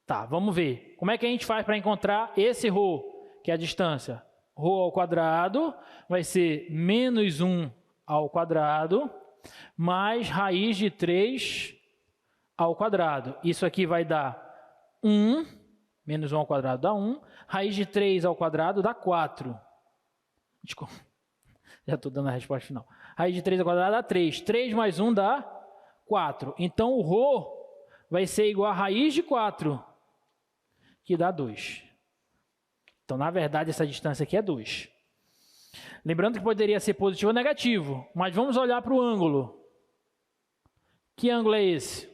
Tá, vamos ver. Como é que a gente faz para encontrar esse ρ, que é a distância? Ρ ao quadrado vai ser menos 1 ao quadrado, mais raiz de 3 ao quadrado. Isso aqui vai dar 1, menos 1 ao quadrado dá 1, raiz de 3 ao quadrado dá 4. Desculpa, já estou dando a resposta final. Raiz de 3 ao quadrado dá 3. 3 mais 1 dá 4. Então, o ρ vai ser igual a raiz de 4, que dá 2. Então, na verdade, essa distância aqui é 2. Lembrando que poderia ser positivo ou negativo, mas vamos olhar para o ângulo. Que ângulo é esse?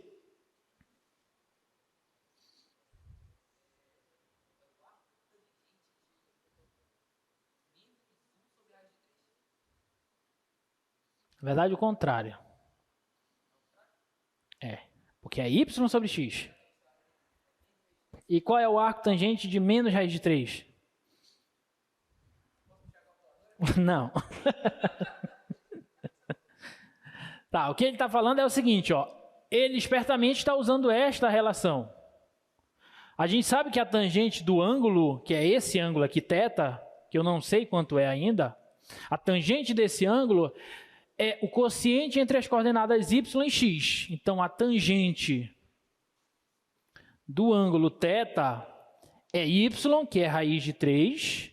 Na verdade, o contrário. Porque é y sobre x. E qual é o arco tangente de menos raiz de 3? Não. Tá, o que ele está falando é o seguinte, ó. Ele espertamente está usando esta relação. A gente sabe que a tangente do ângulo, que é esse ângulo aqui, θ, que eu não sei quanto é ainda, a tangente desse ângulo é o quociente entre as coordenadas y e x. Então, a tangente do ângulo θ é y, que é raiz de 3,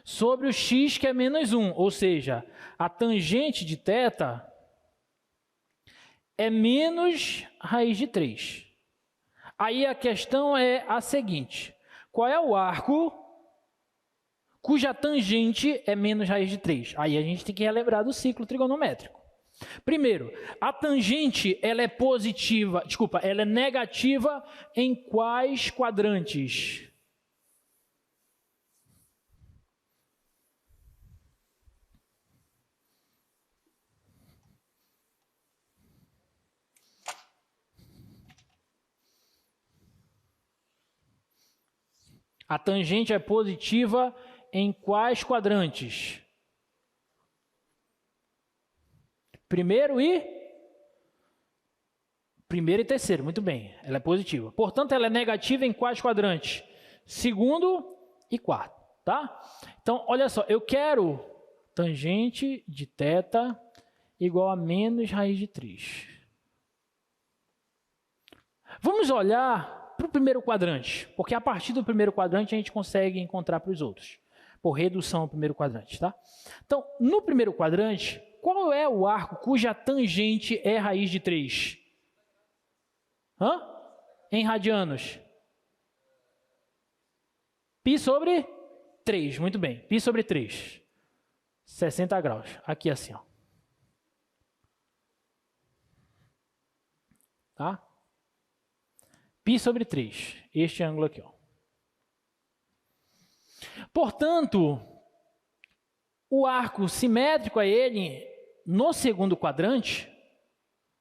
sobre o x, que é menos 1. Ou seja, a tangente de θ é menos raiz de 3. Aí a questão é a seguinte: qual é o arco cuja tangente é menos raiz de 3? Aí a gente tem que relembrar do ciclo trigonométrico. Primeiro, a tangente ela é positiva, desculpa, ela é negativa em quais quadrantes? A tangente é positiva em quais quadrantes? Primeiro e terceiro, muito bem. Ela é positiva. Portanto, ela é negativa em quais quadrantes? Segundo e quarto, tá? Então, olha só, eu quero tangente de θ igual a menos raiz de 3. Vamos olhar para o primeiro quadrante, porque a partir do primeiro quadrante a gente consegue encontrar para os outros, por redução ao primeiro quadrante, tá? Então, no primeiro quadrante, qual é o arco cuja tangente é raiz de 3? Em radianos. Π sobre 3, muito bem. Π sobre 3. 60 graus. Aqui assim, ó. Tá? Π sobre 3. Este ângulo aqui, ó. Portanto, o arco simétrico a ele, no segundo quadrante,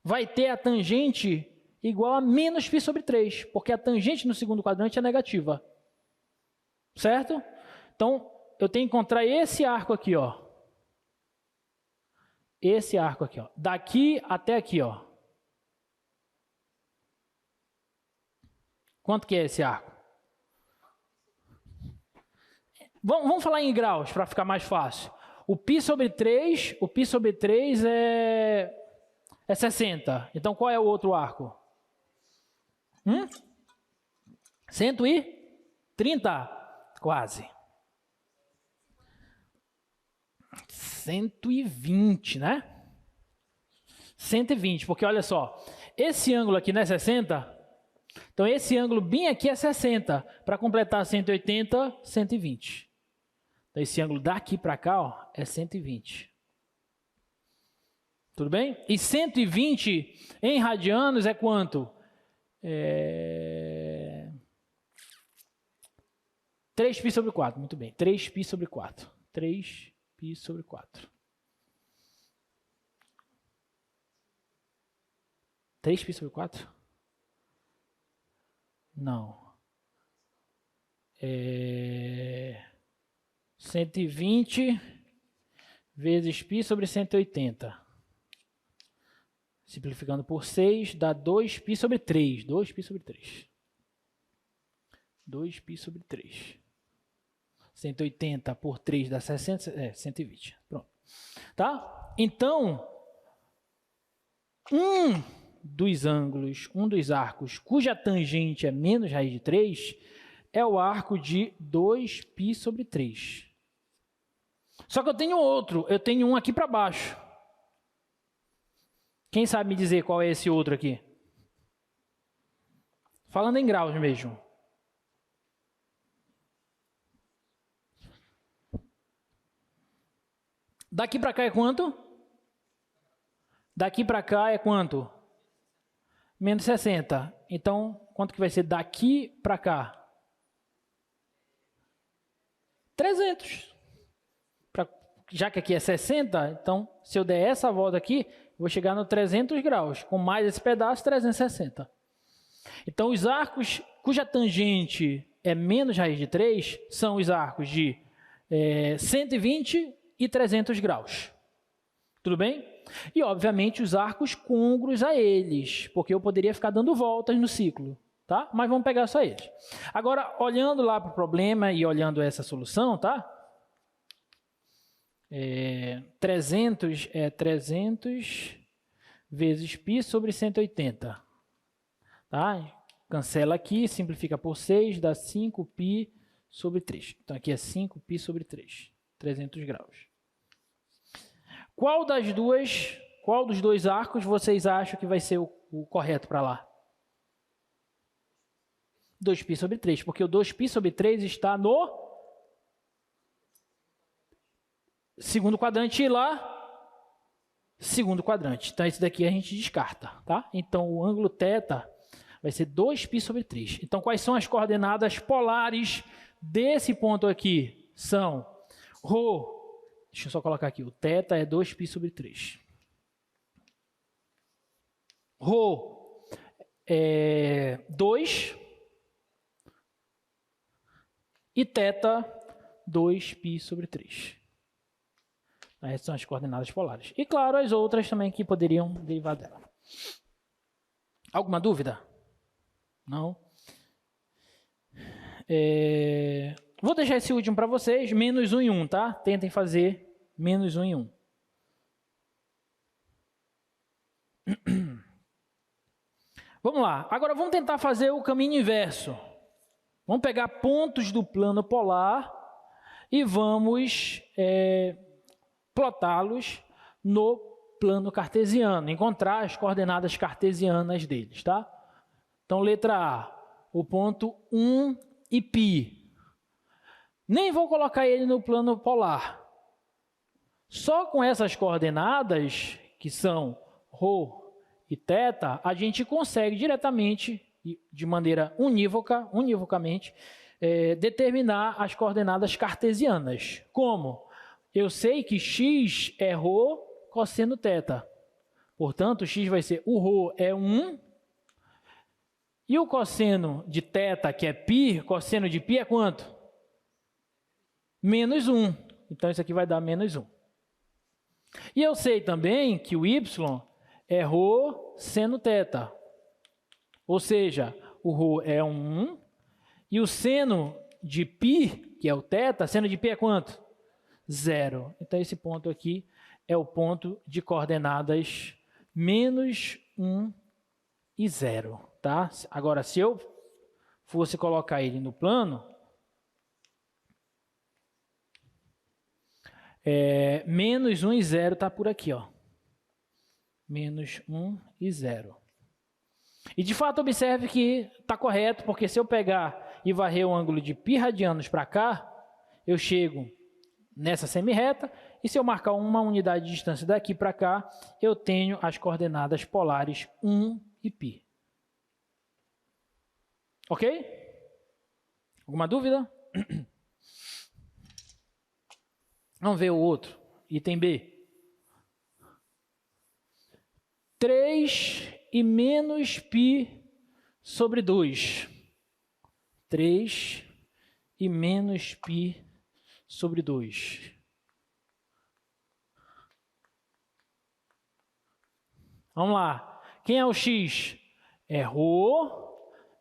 vai ter a tangente igual a menos π sobre 3, porque a tangente no segundo quadrante é negativa. Certo? Então, eu tenho que encontrar esse arco aqui, ó. Esse arco aqui, ó. Daqui até aqui, ó. Quanto que é esse arco? Vamos falar em graus, para ficar mais fácil. O π sobre 3 é 60. Então, qual é o outro arco? 130? Quase. 120, né? 120, porque olha só, esse ângulo aqui não é 60? Então, esse ângulo bem aqui é 60. Para completar 180, 120. Então, esse ângulo daqui para cá, ó, é 120. Tudo bem? E 120 em radianos é quanto? 3π sobre 4, muito bem. 3π sobre 4. 3π sobre 4. 3π sobre 4? Não. 120 vezes π sobre 180. Simplificando por 6, dá 2π sobre 3. 2π sobre 3. 2π sobre 3. 180 por 3 dá 60, 120. Pronto. Tá? Então, um dos arcos cuja tangente é menos raiz de 3 é o arco de 2π sobre 3. Só que eu tenho outro, eu tenho um aqui para baixo. Quem sabe me dizer qual é esse outro aqui? Falando em graus mesmo. Daqui para cá é quanto? Daqui para cá é quanto? Menos 60. Então, quanto que vai ser daqui para cá? 300. Já que aqui é 60, então, se eu der essa volta aqui, vou chegar no 300 graus. Com mais esse pedaço, 360. Então, os arcos cuja tangente é menos raiz de 3 são os arcos de 120 e 300 graus. Tudo bem? E, obviamente, os arcos côngruos a eles, porque eu poderia ficar dando voltas no ciclo, tá? Mas vamos pegar só eles. Agora, olhando lá para o problema e olhando essa solução, tá? 300 é 300 vezes π sobre 180. Tá? Cancela aqui, simplifica por 6, dá 5π sobre 3. Então, aqui é 5π sobre 3. 300 graus. Qual dos dois arcos vocês acham que vai ser o correto para lá? 2π sobre 3, porque o 2π sobre 3 está no segundo quadrante e lá, segundo quadrante. Então, esse daqui a gente descarta, tá? Então, o ângulo θ vai ser 2π sobre 3. Então, quais são as coordenadas polares desse ponto aqui? São ρ, deixa eu só colocar aqui, o θ é 2π sobre 3. ρ é 2 e θ 2π sobre 3. Essas são as coordenadas polares. E, claro, as outras também que poderiam derivar dela. Alguma dúvida? Não? Vou deixar esse último para vocês, menos 1 em 1, tá? Tentem fazer menos 1 em 1. Vamos lá. Agora vamos tentar fazer o caminho inverso. Vamos pegar pontos do plano polar e vamos plotá-los no plano cartesiano, encontrar as coordenadas cartesianas deles, tá? Então, letra A, o ponto 1 e π. Nem vou colocar ele no plano polar. Só com essas coordenadas, que são ρ e θ, a gente consegue diretamente, de maneira univocamente, determinar as coordenadas cartesianas. Como? Eu sei que x é ρ cosseno θ. Portanto, x vai ser, o ρ é 1, e o cosseno de θ, que é π, cosseno de π é quanto? Menos 1. Então, isso aqui vai dar menos 1. E eu sei também que o y é ρ seno θ. Ou seja, o ρ é 1, e o seno de π, que é o θ, seno de π é quanto? 0. Então, esse ponto aqui é o ponto de coordenadas menos 1 e 0. Tá? Agora, se eu fosse colocar ele no plano, menos 1 e 0 está por aqui, ó. Menos 1 e 0. E, de fato, observe que está correto, porque se eu pegar e varrer o ângulo de π radianos para cá, eu chego nessa semirreta, e se eu marcar uma unidade de distância daqui para cá, eu tenho as coordenadas polares 1 e π. Ok? Alguma dúvida? Vamos ver o outro. Item B. 3 e menos π sobre 2. 3 e menos π sobre 2. Vamos lá. Quem é o x? É ρ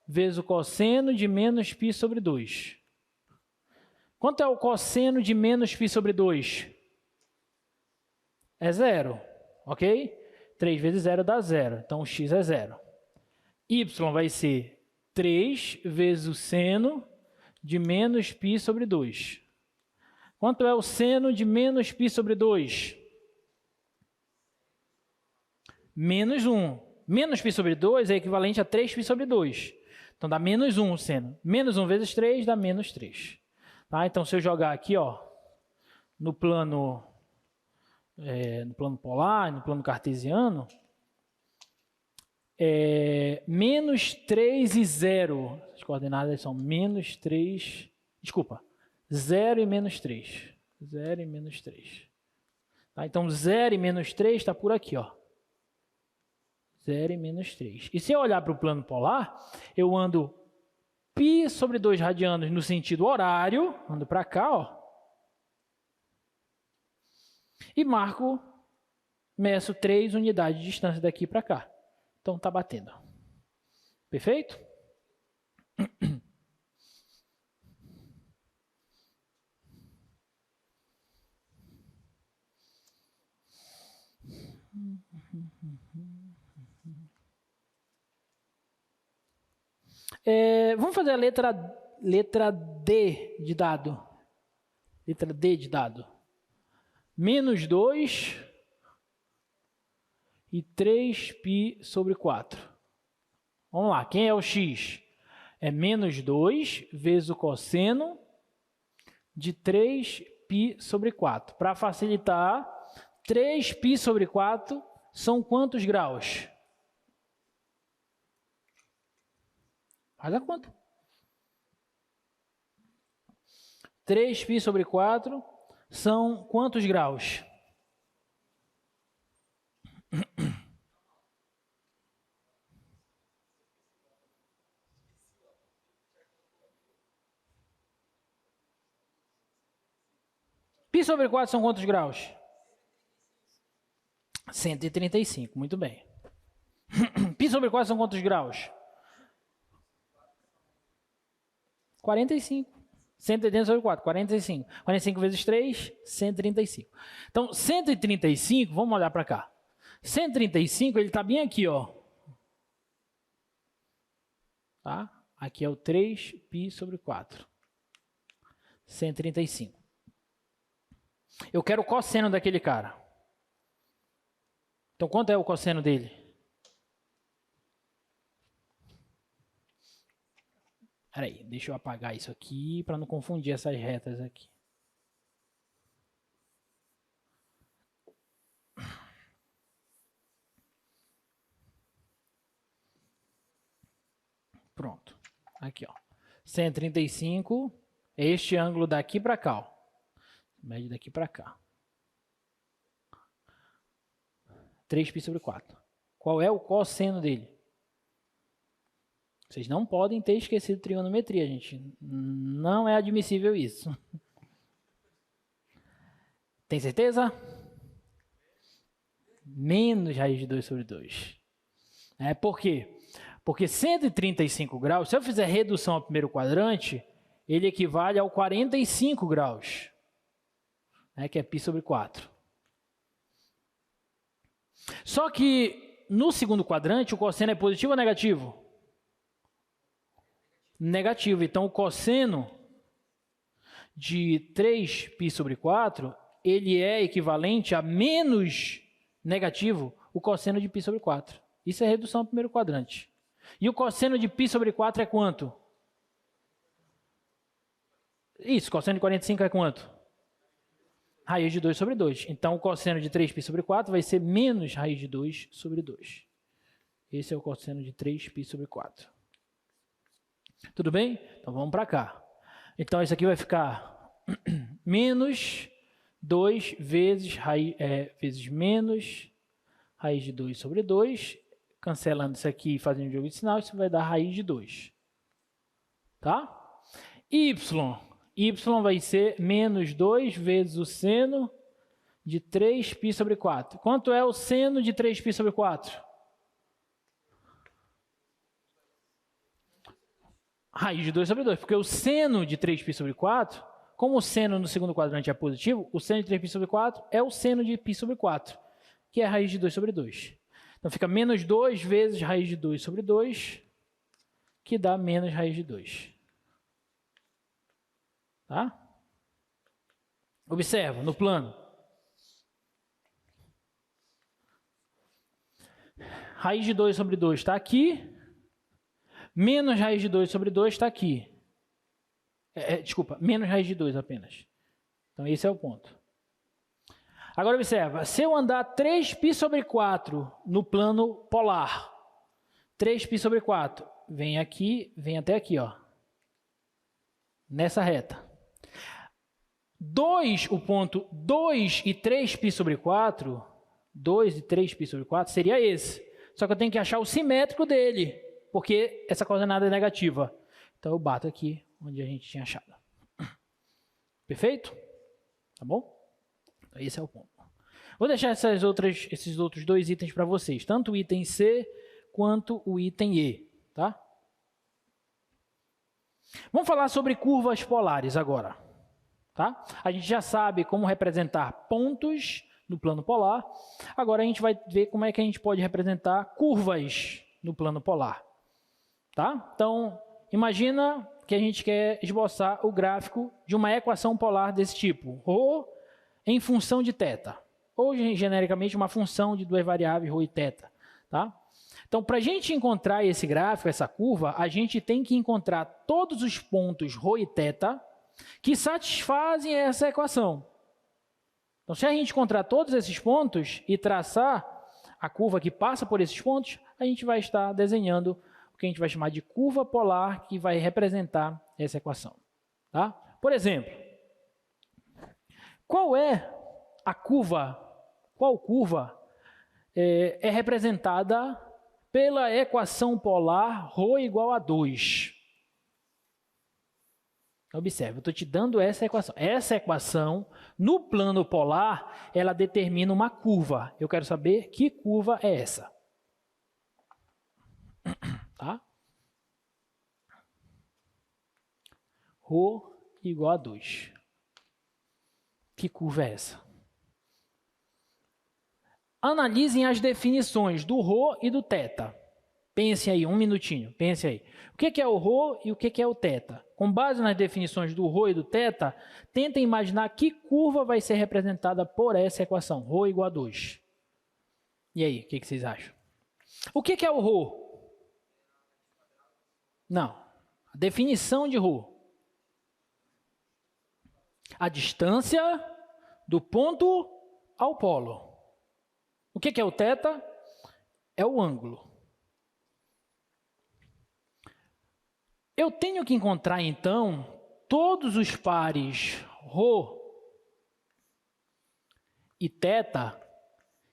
vezes o cosseno de menos π sobre 2. Quanto é o cosseno de menos π sobre 2? É 0, ok? 3 vezes 0 dá 0, então o x é 0. Y vai ser 3 vezes o seno de menos π sobre 2. Quanto é o seno de menos π sobre 2? Menos 1. Menos π sobre 2 é equivalente a 3π sobre 2. Então, dá menos 1 o seno. Menos 1 vezes 3 dá menos 3. Tá? Então, se eu jogar aqui, ó, no plano polar, no plano cartesiano, menos 3 e 0. As coordenadas são menos 3... Desculpa, 0 e menos 3. 0 e menos 3. Tá? Então, 0 e menos 3 está por aqui, ó. 0 e menos 3. E se eu olhar para o plano polar, eu ando π sobre 2 radianos no sentido horário, ando para cá, ó, e meço 3 unidades de distância daqui para cá. Então, está batendo. Perfeito? Vamos fazer a letra D de dado. Letra D de dado. Menos 2 e 3π sobre 4. Vamos lá, quem é o x? É menos 2 vezes o cosseno de 3π sobre 4. Para facilitar, 3π sobre 4 são quantos graus? Faz a conta. 3π sobre 4 são quantos graus? Π sobre 4 são quantos graus? 135, muito bem. Π sobre 4 são quantos graus? 45. 180 sobre 4, 45. 45 vezes 3, 135. Então, 135, vamos olhar para cá. 135, ele está bem aqui, ó. Tá? Aqui é o 3π sobre 4. 135. Eu quero o cosseno daquele cara. Então, quanto é o cosseno dele? Peraí, deixa eu apagar isso aqui para não confundir essas retas aqui. Pronto. Aqui, ó. 135 é este ângulo daqui para cá, ó. Mede daqui para cá. 3π sobre 4. Qual é o cosseno dele? Vocês não podem ter esquecido trigonometria, gente. Não é admissível isso. Tem certeza? Menos raiz de 2 sobre 2. Por quê? Porque 135 graus, se eu fizer redução ao primeiro quadrante, ele equivale ao 45 graus, né, que é π sobre 4. Só que no segundo quadrante, o cosseno é positivo ou negativo? Negativo. Então, o cosseno de 3π sobre 4, ele é equivalente a menos negativo o cosseno de π sobre 4. Isso é redução ao primeiro quadrante. E o cosseno de π sobre 4 é quanto? Isso, cosseno de 45 é quanto? Raiz de 2 sobre 2. Então, o cosseno de 3π sobre 4 vai ser menos raiz de 2 sobre 2. Esse é o cosseno de 3π sobre 4. Tudo bem? Então, vamos para cá. Então, isso aqui vai ficar menos 2 vezes menos raiz de 2 sobre 2. Cancelando isso aqui e fazendo o jogo de sinal, isso vai dar raiz de 2. Tá? Y vai ser menos 2 vezes o seno de 3π sobre 4. Quanto é o seno de 3π sobre 4? Raiz de 2 sobre 2, porque o seno de 3π sobre 4, como o seno no segundo quadrante é positivo, o seno de 3π sobre 4 é o seno de π sobre 4, que é raiz de 2 sobre 2. Então, fica menos 2 vezes raiz de 2 sobre 2, que dá menos raiz de 2. Tá? Observa, no plano. Raiz de 2 sobre 2 está aqui. Menos raiz de 2 sobre 2 está aqui. Desculpa, menos raiz de 2 apenas. Então, esse é o ponto. Agora, observa, se eu andar 3π sobre 4 no plano polar, 3π sobre 4, vem aqui, vem até aqui, ó, nessa reta. O ponto 2 e 3π sobre 4, 2 e 3π sobre 4 seria esse. Só que eu tenho que achar o simétrico dele, porque essa coordenada é negativa. Então, eu bato aqui onde a gente tinha achado. Perfeito? Tá bom? Então, esse é o ponto. Vou deixar esses outros dois itens para vocês, tanto o item C quanto o item E. Tá? Vamos falar sobre curvas polares agora. Tá? A gente já sabe como representar pontos no plano polar. Agora a gente vai ver como é que a gente pode representar curvas no plano polar. Tá? Então, imagina que a gente quer esboçar o gráfico de uma equação polar desse tipo, ρ em função de θ, ou genericamente uma função de duas variáveis ρ e θ. Tá? Então, para a gente encontrar esse gráfico, essa curva, a gente tem que encontrar todos os pontos ρ e θ que satisfazem essa equação. Então, se a gente encontrar todos esses pontos e traçar a curva que passa por esses pontos, a gente vai estar desenhando o que a gente vai chamar de curva polar que vai representar essa equação. Tá? Por exemplo, qual curva é representada pela equação polar ρ igual a 2? Observe, eu estou te dando essa equação. Essa equação, no plano polar, ela determina uma curva. Eu quero saber que curva é essa. Tá? ρ igual a 2. Que curva é essa? Analisem as definições do ρ e do θ. Pensem aí, um minutinho, pense aí. O que é o ρ e o que é o θ? Com base nas definições do ρ e do θ, tentem imaginar que curva vai ser representada por essa equação, ρ igual a 2. E aí, o que vocês acham? O que é o ρ? Não, a definição de ρ. A distância do ponto ao polo. O que é o θ? É o ângulo. Eu tenho que encontrar, então, todos os pares ρ e θ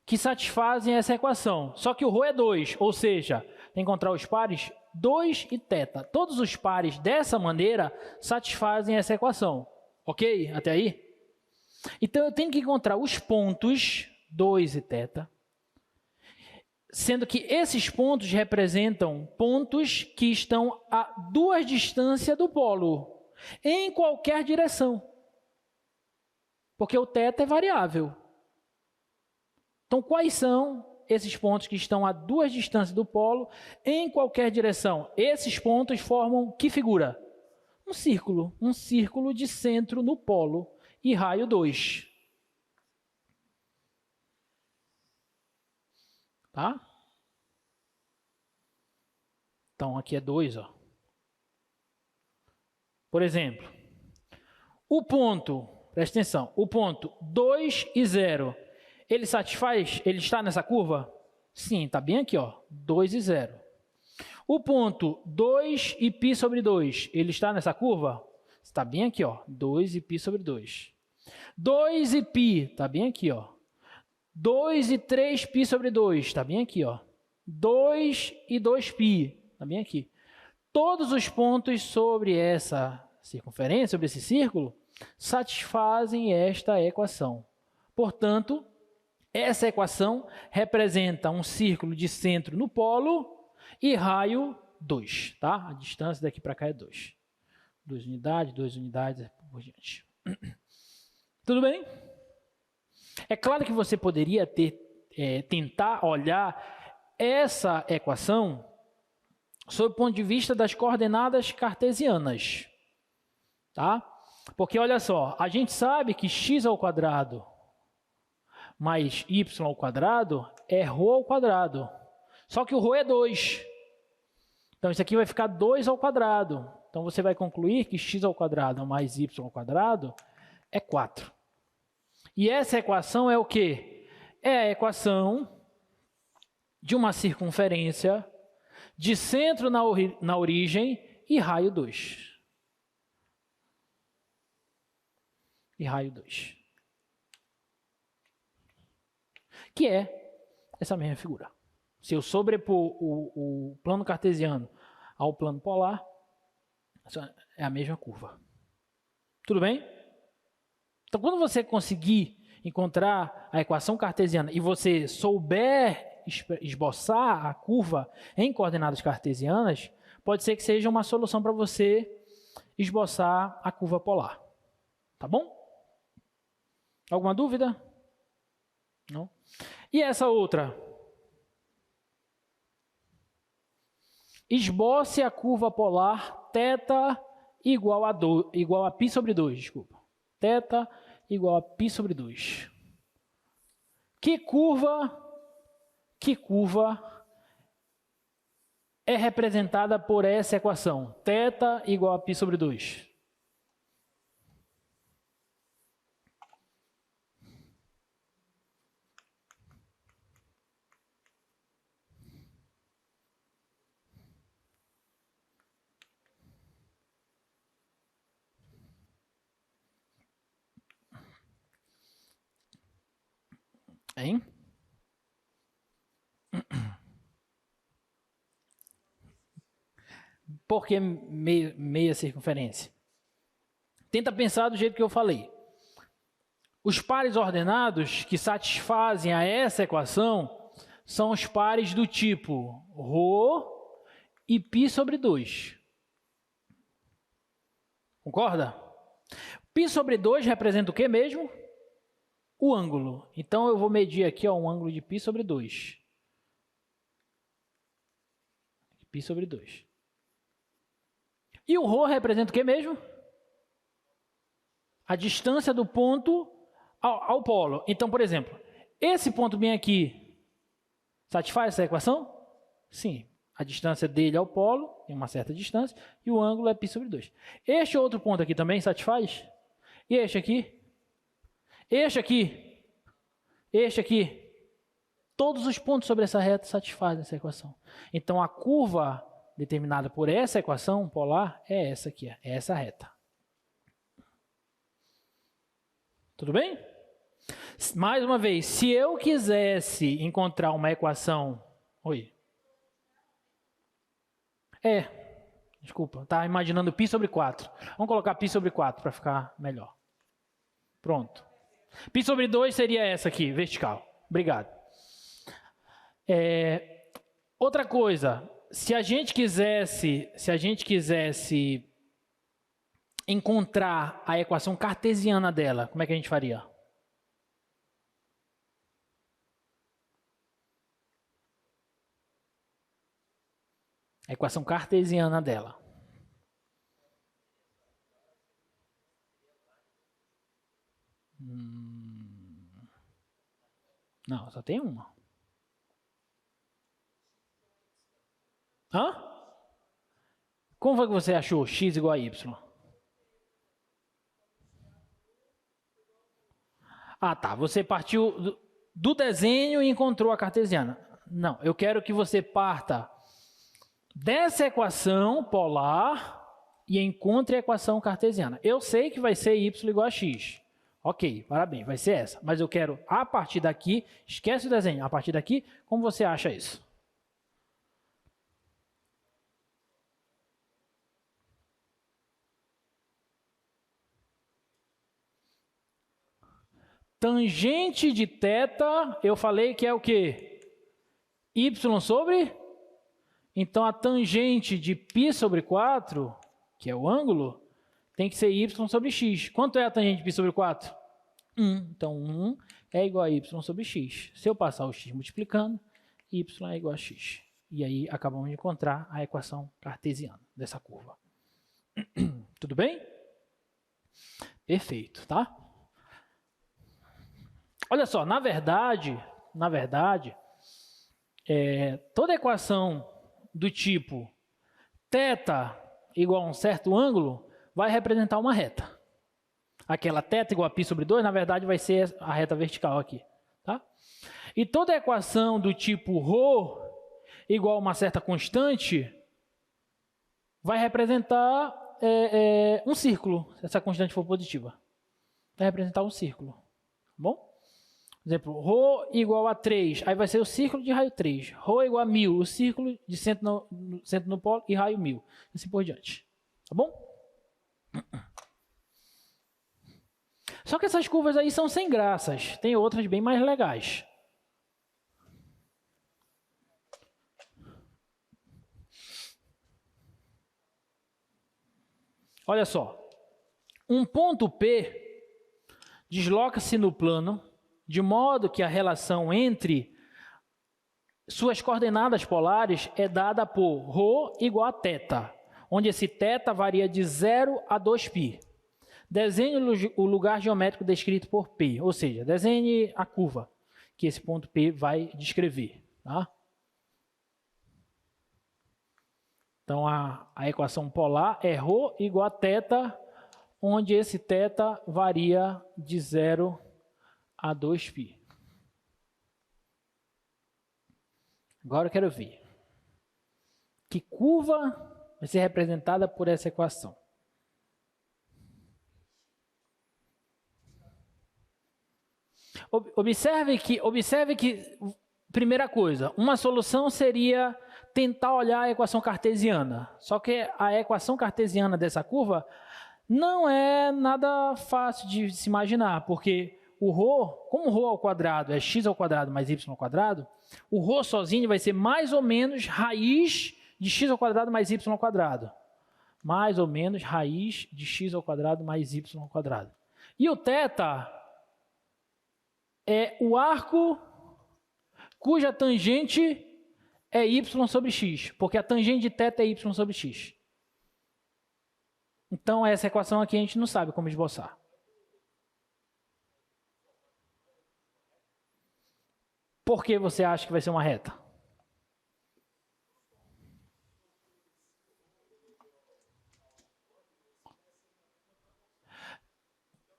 que satisfazem essa equação. Só que o ρ é 2, ou seja, tem que encontrar os pares 2 e θ. Todos os pares dessa maneira satisfazem essa equação. Ok? Até aí? Então, eu tenho que encontrar os pontos 2 e θ. sendo que esses pontos representam pontos que estão a 2 distâncias do polo, em qualquer direção. Porque o θ é variável. Então, quais são esses pontos que estão a 2 distâncias do polo, em qualquer direção? Esses pontos formam que figura? Um círculo de centro no polo e raio 2. Tá? Então, aqui é 2, ó. Por exemplo, o ponto, presta atenção, o ponto 2 e 0, ele satisfaz, ele está nessa curva? Sim, está bem aqui, ó, 2 e 0. O ponto 2 e π sobre 2, ele está nessa curva? Está bem aqui, ó, 2 e π sobre 2. 2 e π, está bem aqui, ó. 2 e 3π sobre 2, está bem aqui, ó. 2 e 2π, está bem aqui. Todos os pontos sobre essa circunferência, sobre esse círculo, satisfazem esta equação. Portanto, essa equação representa um círculo de centro no polo e raio 2, tá? A distância daqui para cá é 2. 2 unidades, por diante. Tudo bem? É claro que você poderia tentar olhar essa equação sob o ponto de vista das coordenadas cartesianas, tá? Porque olha só, a gente sabe que x ao quadrado mais y ao quadrado é ρ ao quadrado. Só que o ρ é 2. Então isso aqui vai ficar 2 ao quadrado. Então você vai concluir que x ao quadrado mais y ao quadrado é 4. E essa equação é o quê? É a equação de uma circunferência de centro na origem e raio 2. E raio 2. Que é essa mesma figura. Se eu sobrepor o plano cartesiano ao plano polar, é a mesma curva. Tudo bem? Então, quando você conseguir encontrar a equação cartesiana e você souber esboçar a curva em coordenadas cartesianas, pode ser que seja uma solução para você esboçar a curva polar. Tá bom? Alguma dúvida? Não? E essa outra? Esboce a curva polar θ igual a π sobre 2, desculpa. Θ igual a π sobre 2. Que curva é representada por essa equação? θ igual a π sobre 2. Hein? Por que meia circunferência? Tenta pensar do jeito que eu falei. Os pares ordenados que satisfazem a essa equação são os pares do tipo ρ e π sobre 2. Concorda? Π sobre 2 representa o que mesmo? O ângulo. Então, eu vou medir aqui um ângulo de π sobre 2. Π sobre 2. E o ρ representa o que mesmo? A distância do ponto ao polo. Então, por exemplo, esse ponto bem aqui satisfaz essa equação? Sim. A distância dele ao polo, em uma certa distância, e o ângulo é π sobre 2. Este outro ponto aqui também satisfaz? E este aqui? Este aqui? Este aqui? Todos os pontos sobre essa reta satisfazem essa equação. Então, a curva determinada por essa equação polar é essa aqui, é essa reta. Tudo bem? Mais uma vez, se eu quisesse encontrar uma equação... Oi? Desculpa, tá imaginando π sobre 4. Vamos colocar π sobre 4 para ficar melhor. Pronto. π sobre 2 seria essa aqui, vertical. Obrigado. Outra coisa, se a gente quisesse encontrar a equação cartesiana dela, como é que a gente faria? A equação cartesiana dela. Não, só tem uma. Hã? Como foi que você achou x igual a y? Ah, tá. Você partiu do desenho e encontrou a cartesiana. Não, eu quero que você parta dessa equação polar e encontre a equação cartesiana. Eu sei que vai ser y igual a x. Ok, parabéns, vai ser essa. Mas eu quero, a partir daqui, esquece o desenho, a partir daqui, como você acha isso? Tangente de θ, eu falei que é o quê? Y sobre? Então, a tangente de π sobre 4, que é o ângulo, tem que ser y sobre x. Quanto é a tangente de π sobre 4? 1. Então, 1 é igual a y sobre x. Se eu passar o x multiplicando, y é igual a x. E aí, acabamos de encontrar a equação cartesiana dessa curva. Tudo bem? Perfeito, tá? Olha só, na verdade, toda equação do tipo θ igual a um certo ângulo vai representar uma reta. Aquela θ igual a π sobre 2, na verdade, vai ser a reta vertical aqui. Tá? E toda equação do tipo ρ igual a uma certa constante vai representar um círculo, se essa constante for positiva. Vai representar um círculo. Tá bom? Por exemplo, ρ igual a 3, aí vai ser o círculo de raio 3. ρ igual a 1000, o círculo de centro no polo e raio 1000. Assim por diante. Tá bom? Só que essas curvas aí são sem graças. Tem outras bem mais legais. Olha só. Um ponto P desloca-se no plano de modo que a relação entre suas coordenadas polares é dada por ρ igual a θ, onde esse θ varia de 0 a 2π. Desenhe o lugar geométrico descrito por P, ou seja, desenhe a curva que esse ponto P vai descrever. Tá? Então, a equação polar é ρ igual a θ, onde esse θ varia de 0 a 2π. Agora eu quero ver que curva vai ser representada por essa equação. Observe que, primeira coisa, uma solução seria tentar olhar a equação cartesiana. Só que a equação cartesiana dessa curva não é nada fácil de se imaginar, porque o ρ, como ρ ao quadrado é x ao quadrado mais y ao quadrado, o ρ sozinho vai ser mais ou menos raiz de x ao quadrado mais y ao quadrado. Mais ou menos raiz de x ao quadrado mais y ao quadrado. E o θ é o arco cuja tangente é y sobre x, porque a tangente de θ é y sobre x. Então, essa equação aqui a gente não sabe como esboçar. Por que você acha que vai ser uma reta?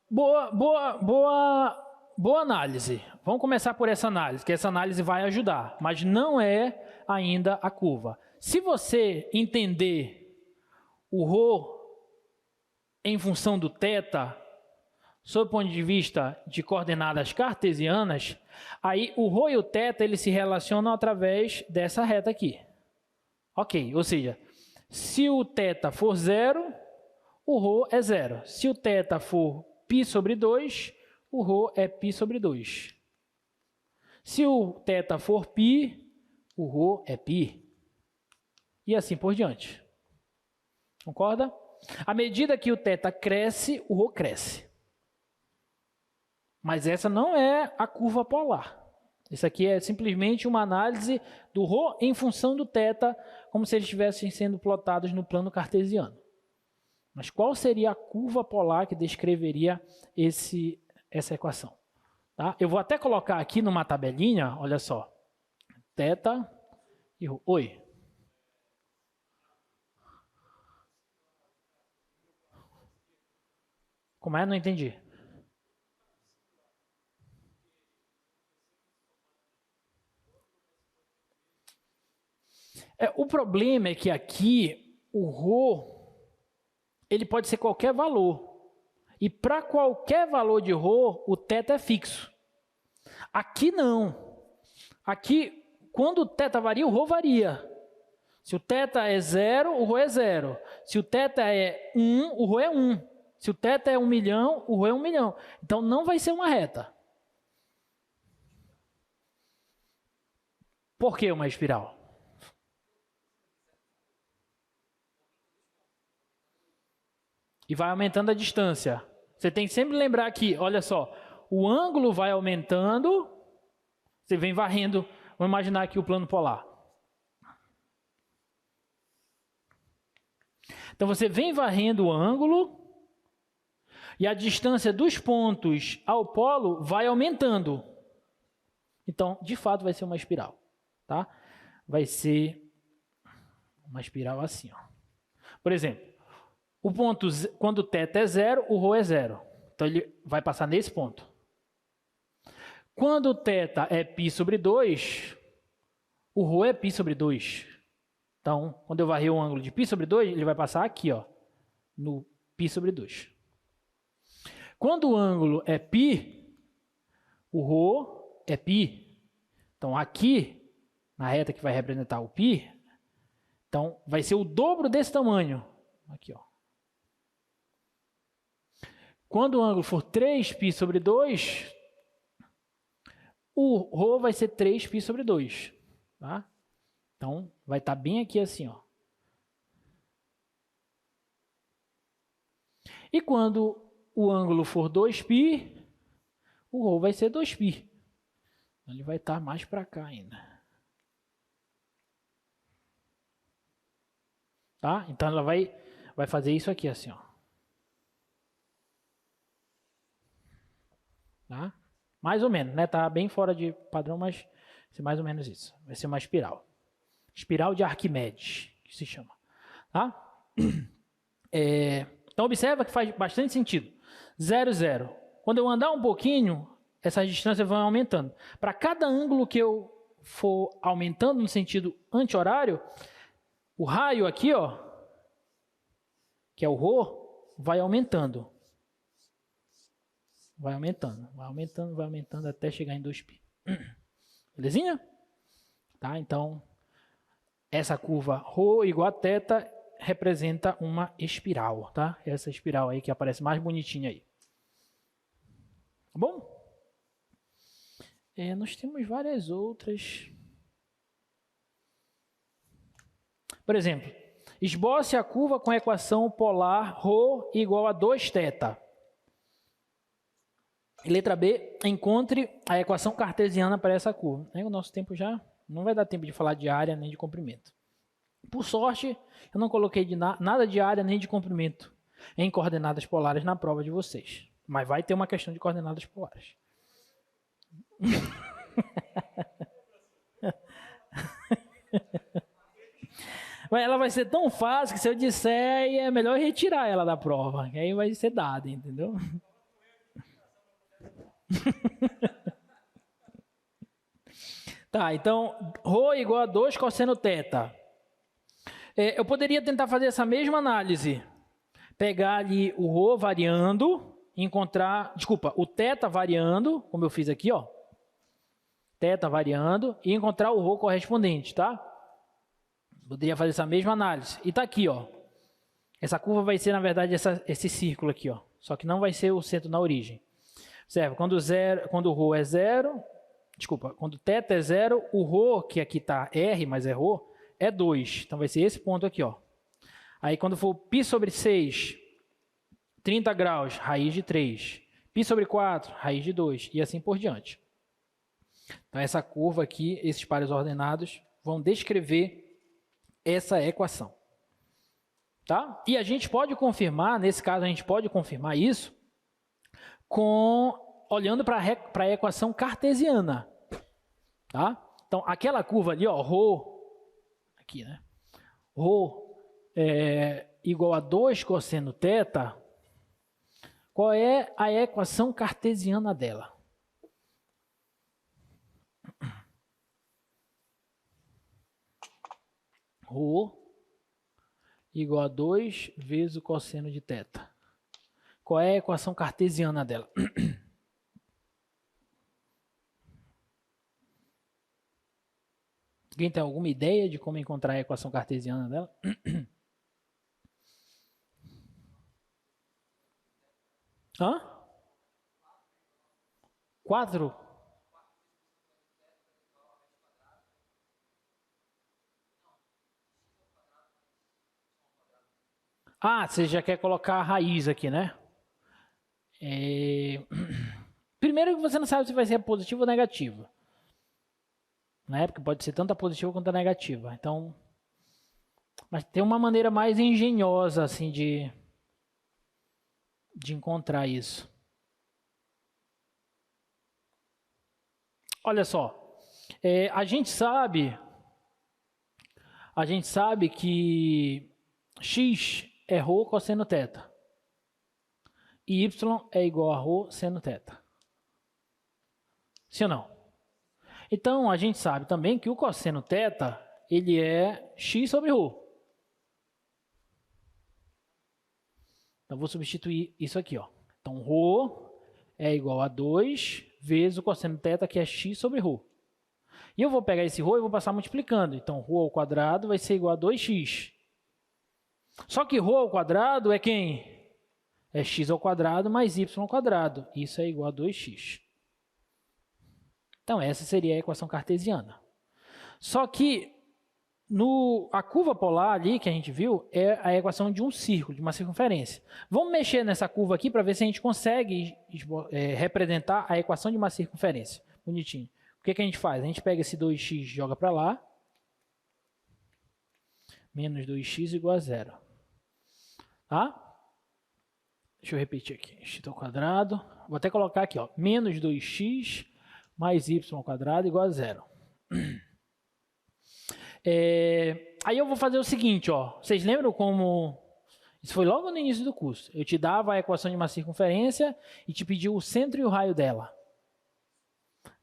Boa análise. Vamos começar por essa análise, que essa análise vai ajudar, mas não é ainda a curva. Se você entender o ρ em função do θ, sob o ponto de vista de coordenadas cartesianas, aí o ρ e o θ eles se relacionam através dessa reta aqui. Ok, ou seja, se o θ for 0, o ρ é 0. Se o θ for π sobre 2, o ρ é π sobre 2. Se o θ for π, o ρ é π. E assim por diante. Concorda? À medida que o θ cresce, o ρ cresce. Mas essa não é a curva polar. Isso aqui é simplesmente uma análise do ρ em função do θ, como se eles estivessem sendo plotados no plano cartesiano. Mas qual seria a curva polar que descreveria essa equação? Tá? Eu vou até colocar aqui numa tabelinha, olha só. θ e ρ. Oi. Como é? Não entendi. O problema é que aqui o ρ ele pode ser qualquer valor. E para qualquer valor de ρ, o θ é fixo. Aqui não. Aqui, quando o θ varia, o ρ varia. Se o θ é 0, o ρ é 0. Se o θ é 1, o ρ é 1. Se o θ é 1 milhão, o ρ é 1 milhão. Então não vai ser uma reta. Por que uma espiral? E vai aumentando a distância. Você tem que sempre lembrar aqui, olha só, o ângulo vai aumentando, você vem varrendo, vamos imaginar aqui o plano polar. Então você vem varrendo o ângulo e a distância dos pontos ao polo vai aumentando. Então, de fato, vai ser uma espiral, tá? Vai ser uma espiral assim, ó. Por exemplo, o ponto, quando o θ é 0, o ρ é 0. Então, ele vai passar nesse ponto. Quando o θ é π sobre 2, o ρ é π sobre 2. Então, quando eu varrer o ângulo de π sobre 2, ele vai passar aqui, ó, no π sobre 2. Quando o ângulo é π, o ρ é π. Então, aqui, na reta que vai representar o π, então, vai ser o dobro desse tamanho. Aqui, ó. Quando o ângulo for 3π sobre 2, o ρ vai ser 3π sobre 2. Tá? Então, vai estar bem aqui assim, ó. E quando o ângulo for 2π, o ρ vai ser 2π. Ele vai estar mais para cá ainda. Tá? Então, ela vai fazer isso aqui assim, ó. Tá? Mais ou menos, né? Tá bem fora de padrão, mas vai ser mais ou menos isso. Vai ser uma espiral. Espiral de Arquimedes, que se chama. Tá? Então, observa que faz bastante sentido. 0, 0. Quando eu andar um pouquinho, essas distâncias vão aumentando. Para cada ângulo que eu for aumentando no sentido anti-horário, o raio aqui, ó, que é o ρ, vai aumentando. Vai aumentando, vai aumentando, vai aumentando até chegar em 2π. Belezinha? Tá? Então, essa curva ρ igual a θ representa uma espiral, tá? Essa espiral aí que aparece mais bonitinha aí. Tá bom? Nós temos várias outras. Por exemplo, esboce a curva com a equação polar ρ igual a 2θ. Letra B, encontre a equação cartesiana para essa curva. O nosso tempo já não vai dar tempo de falar de área nem de comprimento. Por sorte, eu não coloquei nada de área nem de comprimento em coordenadas polares na prova de vocês. Mas vai ter uma questão de coordenadas polares. Ela vai ser tão fácil que se eu disser, é melhor retirar ela da prova. Que aí vai ser dada, entendeu? Tá, então, ρ igual a 2 cosseno θ. Eu poderia tentar fazer essa mesma análise. Pegar ali o ρ variando, encontrar, desculpa, o θ variando, como eu fiz aqui, ó. Θ variando e encontrar o ρ correspondente, tá? Poderia fazer essa mesma análise. E tá aqui, ó. Essa curva vai ser, na verdade, esse círculo aqui, ó. Só que não vai ser o centro na origem. Observa, quando o ρ é 0, Desculpa, quando θ é 0, o ρ, que aqui está R, mas é ρ, é 2. Então vai ser esse ponto aqui, ó. Aí quando for π sobre 6, 30 graus, raiz de 3. Π sobre 4, raiz de 2. E assim por diante. Então essa curva aqui, esses pares ordenados, vão descrever essa equação. Tá? E a gente pode confirmar, nesse caso a gente pode confirmar isso, olhando para a equação cartesiana. Tá? Então aquela curva ali, ó, ρ, aqui, né? Ρ é igual a 2 cosseno θ. Qual é a equação cartesiana dela? Ρ igual a 2 vezes o cosseno de θ. Qual é a equação cartesiana dela? Alguém tem alguma ideia de como encontrar a equação cartesiana dela? 4? Ah, você já quer colocar a raiz aqui, né? Primeiro que você não sabe se vai ser positiva ou negativa. Na época pode ser tanto a positiva quanto a negativa. Então, mas tem uma maneira mais engenhosa assim de encontrar isso. Olha só, a gente sabe que x é ρ cosseno θ e y é igual a ρ seno θ. Sim ou não? Então, a gente sabe também que o cosseno θ, ele é x sobre ρ. Então, vou substituir isso aqui, ó. Então, ρ é igual a 2 vezes o cosseno θ, que é x sobre ρ. E eu vou pegar esse ρ e vou passar multiplicando. Então, ρ ao quadrado vai ser igual a 2x. Só que ρ ao quadrado é quem? É x ao quadrado mais y ao quadrado. Isso é igual a 2x. Então, essa seria a equação cartesiana. Só que a curva polar ali que a gente viu é a equação de um círculo, de uma circunferência. Vamos mexer nessa curva aqui para ver se a gente consegue representar a equação de uma circunferência. Bonitinho. O que a gente faz? A gente pega esse 2x e joga para lá. Menos 2x igual a 0. Tá? Deixa eu repetir aqui. X ao quadrado. Vou até colocar aqui, ó. Menos 2x mais y ao quadrado igual a 0. Aí eu vou fazer o seguinte, ó. Vocês lembram como... Isso foi logo no início do curso. Eu te dava a equação de uma circunferência e te pedi o centro e o raio dela.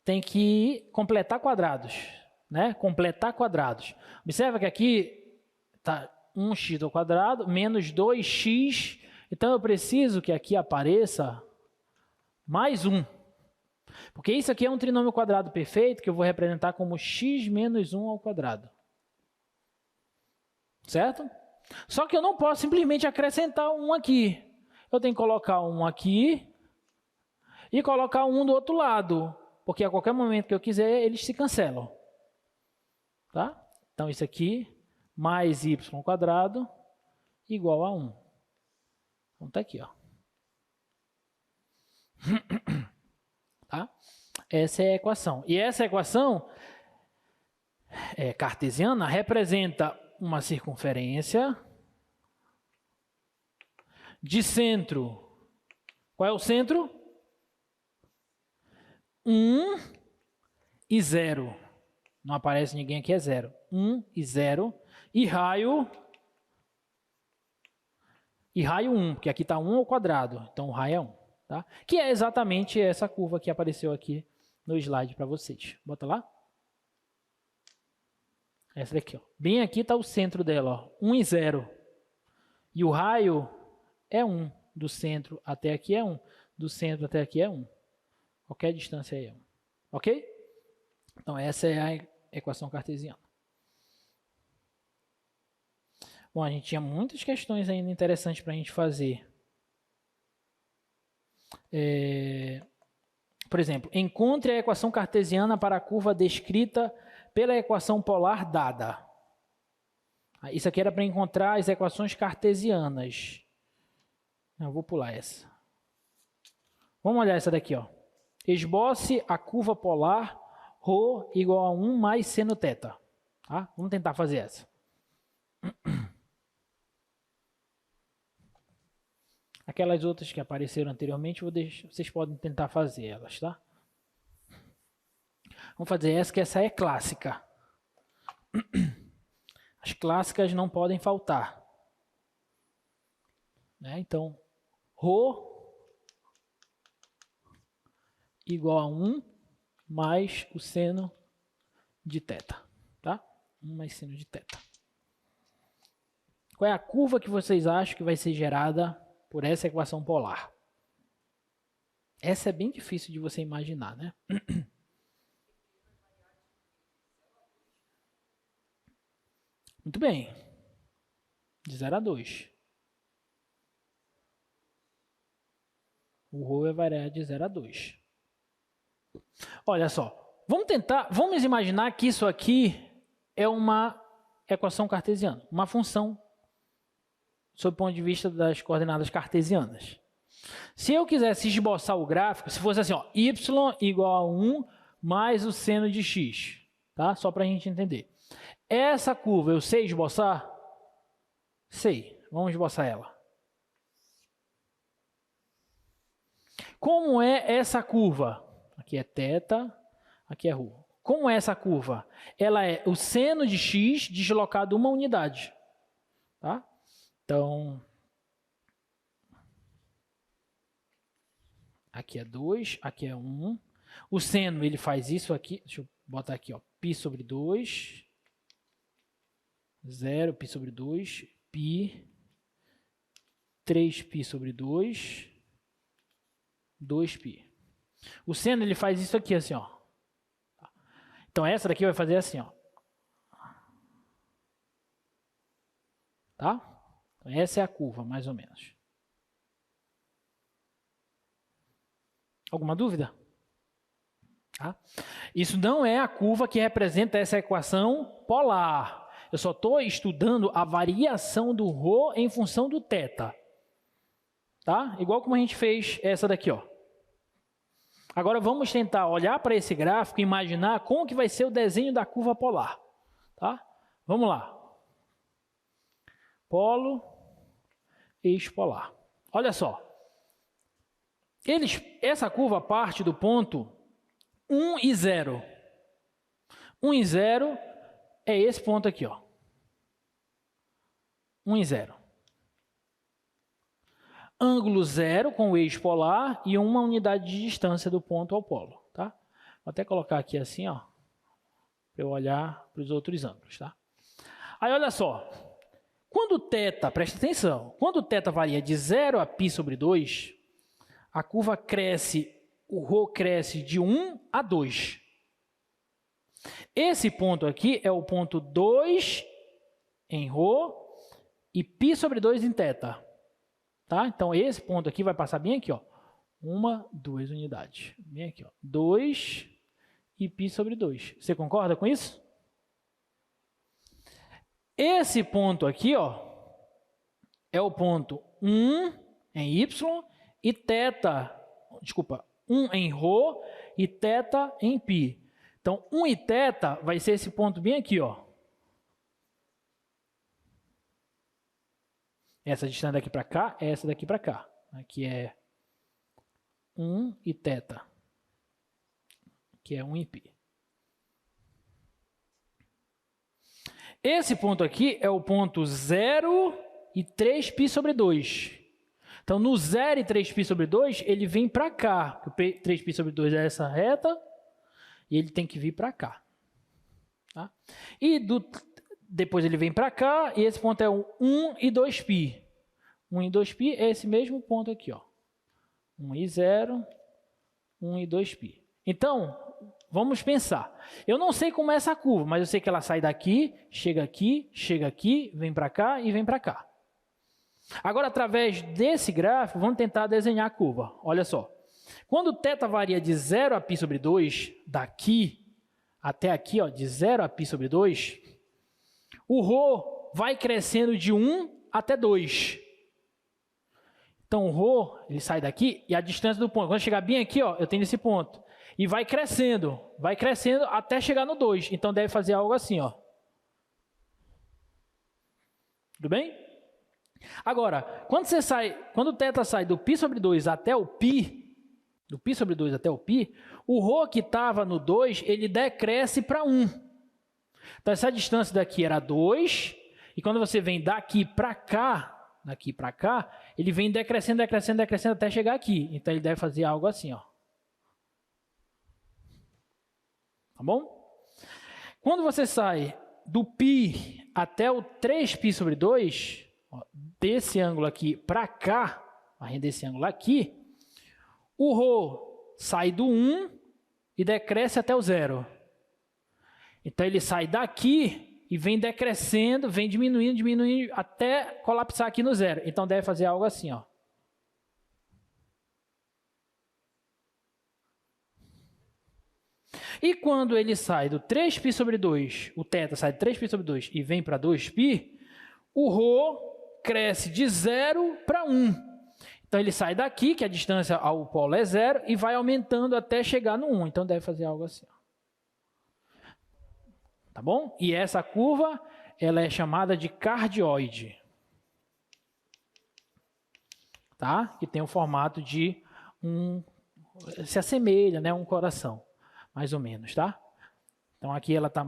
Tem que completar quadrados, né? Completar quadrados. Observa que aqui está 1x ao quadrado menos 2x. Então eu preciso que aqui apareça mais 1. Porque isso aqui é um trinômio quadrado perfeito que eu vou representar como x menos 1 ao quadrado. Certo? Só que eu não posso simplesmente acrescentar um aqui. Eu tenho que colocar um aqui e colocar um do outro lado. Porque a qualquer momento que eu quiser, eles se cancelam. Tá? Então, isso aqui, mais y ao quadrado, igual a 1. Então, tá aqui, ó. Tá? Essa é a equação. E essa equação cartesiana representa uma circunferência de centro. Qual é o centro? 1 e 0. Não aparece ninguém aqui, é 0. 1 e 0. E raio 1, porque aqui está 1 ao quadrado. Então, o raio é 1. Tá? Que é exatamente essa curva que apareceu aqui no slide para vocês. Bota lá. Essa daqui, ó. Bem aqui está o centro dela, ó, 1 e 0. E o raio é 1. Do centro até aqui é 1. Do centro até aqui é 1. Qualquer distância aí é 1. Ok? Então, essa é a equação cartesiana. Bom, a gente tinha muitas questões ainda interessantes para a gente fazer. Por exemplo, encontre a equação cartesiana para a curva descrita pela equação polar dada. Isso aqui era para encontrar as equações cartesianas. Eu vou pular essa. Vamos olhar essa daqui, ó. Esboce a curva polar ρ igual a 1 mais seno θ. Tá? Vamos tentar fazer essa. Aquelas outras que apareceram anteriormente, vocês podem tentar fazer elas, tá? Vamos fazer essa, que essa é clássica. As clássicas não podem faltar. Né? Então, ρ igual a 1 mais o seno de θ. Tá? 1 mais seno de θ. Qual é a curva que vocês acham que vai ser gerada por essa equação polar? Essa é bem difícil de você imaginar, né? Muito bem. De 0 a 2. O ρ vai variar de 0 a 2. Olha só. Vamos imaginar que isso aqui é uma equação cartesiana, uma função sob o ponto de vista das coordenadas cartesianas. Se eu quisesse esboçar o gráfico, se fosse assim, ó, y igual a 1 mais o seno de x, tá? Só para a gente entender. Essa curva eu sei esboçar? Sei. Vamos esboçar ela. Como é essa curva? Aqui é θ, aqui é ρ. Como é essa curva? Ela é o seno de x deslocado uma unidade. Tá? Então, aqui é 2, aqui é 1. O seno, ele faz isso aqui. Deixa eu botar aqui, ó, π sobre 2. 0, π sobre 2, π, 3π sobre 2, 2π. O seno, ele faz isso aqui, assim, ó. Então, essa daqui vai fazer assim, ó. Tá? Então, essa é a curva, mais ou menos. Alguma dúvida? Tá? Isso não é a curva que representa essa equação polar. Eu só estou estudando a variação do ρ em função do θ. Tá? Igual como a gente fez essa daqui, ó. Agora vamos tentar olhar para esse gráfico e imaginar como que vai ser o desenho da curva polar. Tá? Vamos lá. Polo, eixo polar. Olha só. Essa curva parte do ponto 1 e 0. 1 e 0 é esse ponto aqui, ó. 1 e 0. Ângulo 0 com o eixo polar e uma unidade de distância do ponto ao polo, tá? Vou até colocar aqui assim, ó, para eu olhar para os outros ângulos, tá? Aí, olha só. Quando o θ, presta atenção, quando o θ varia de 0 a π sobre 2, a curva cresce, o ρ cresce de 1 a 2. Esse ponto aqui é o ponto 2 em ρ e π sobre 2 em θ. Tá? Então, esse ponto aqui vai passar bem aqui, ó. 1, 2 unidades. Bem aqui, ó. 2 e π sobre 2. Você concorda com isso? Esse ponto aqui, ó, é o ponto 1 em y e θ, desculpa, 1 em ρ e θ em π. Então, 1 e θ vai ser esse ponto bem aqui, ó. Essa distância daqui para cá é essa daqui para cá. Aqui é 1 e θ. Aqui é 1 e π. Esse ponto aqui é o ponto 0 e 3π sobre 2. Então, no 0 e 3π sobre 2, ele vem para cá. O 3π sobre 2 é essa reta. E ele tem que vir para cá. Tá? E depois ele vem para cá. E esse ponto é o 1 e 2π. 1 e 2π é esse mesmo ponto aqui, ó. 1 e 0, 1 e 2π. Então, vamos pensar. Eu não sei como é essa curva, mas eu sei que ela sai daqui, chega aqui, vem para cá e vem para cá. Agora, através desse gráfico, vamos tentar desenhar a curva. Olha só. Quando o θ varia de 0 a π sobre 2, daqui até aqui, ó, de 0 a π sobre 2, o ρ vai crescendo de 1 até 2. Então, o ρ, ele sai daqui e a distância do ponto, quando chegar bem aqui, ó, eu tenho esse ponto. E vai crescendo até chegar no 2. Então, deve fazer algo assim, ó. Tudo bem? Agora, quando o θ sai do π sobre 2 até o π, do π sobre 2 até o π, o ρ que estava no 2, ele decresce para 1. Então, essa distância daqui era 2, e quando você vem daqui para cá, ele vem decrescendo até chegar aqui. Então, ele deve fazer algo assim, ó. Tá bom? Quando você sai do π até o 3π sobre 2, ó, desse ângulo aqui para cá, desse ângulo aqui, o ρ sai do 1 e decresce até o 0. Então, ele sai daqui e vem decrescendo, vem diminuindo, até colapsar aqui no 0. Então, deve fazer algo assim, ó. E quando ele sai do 3π sobre 2, o θ sai de 3π sobre 2 e vem para 2π, o ρ cresce de 0 para 1. Então, ele sai daqui, que a distância ao polo é 0, e vai aumentando até chegar no 1. Então, deve fazer algo assim, ó. Tá bom? E essa curva, ela é chamada de cardioide. Tá? Que tem o formato de se assemelha, né, um coração, mais ou menos, tá? Então aqui ela tá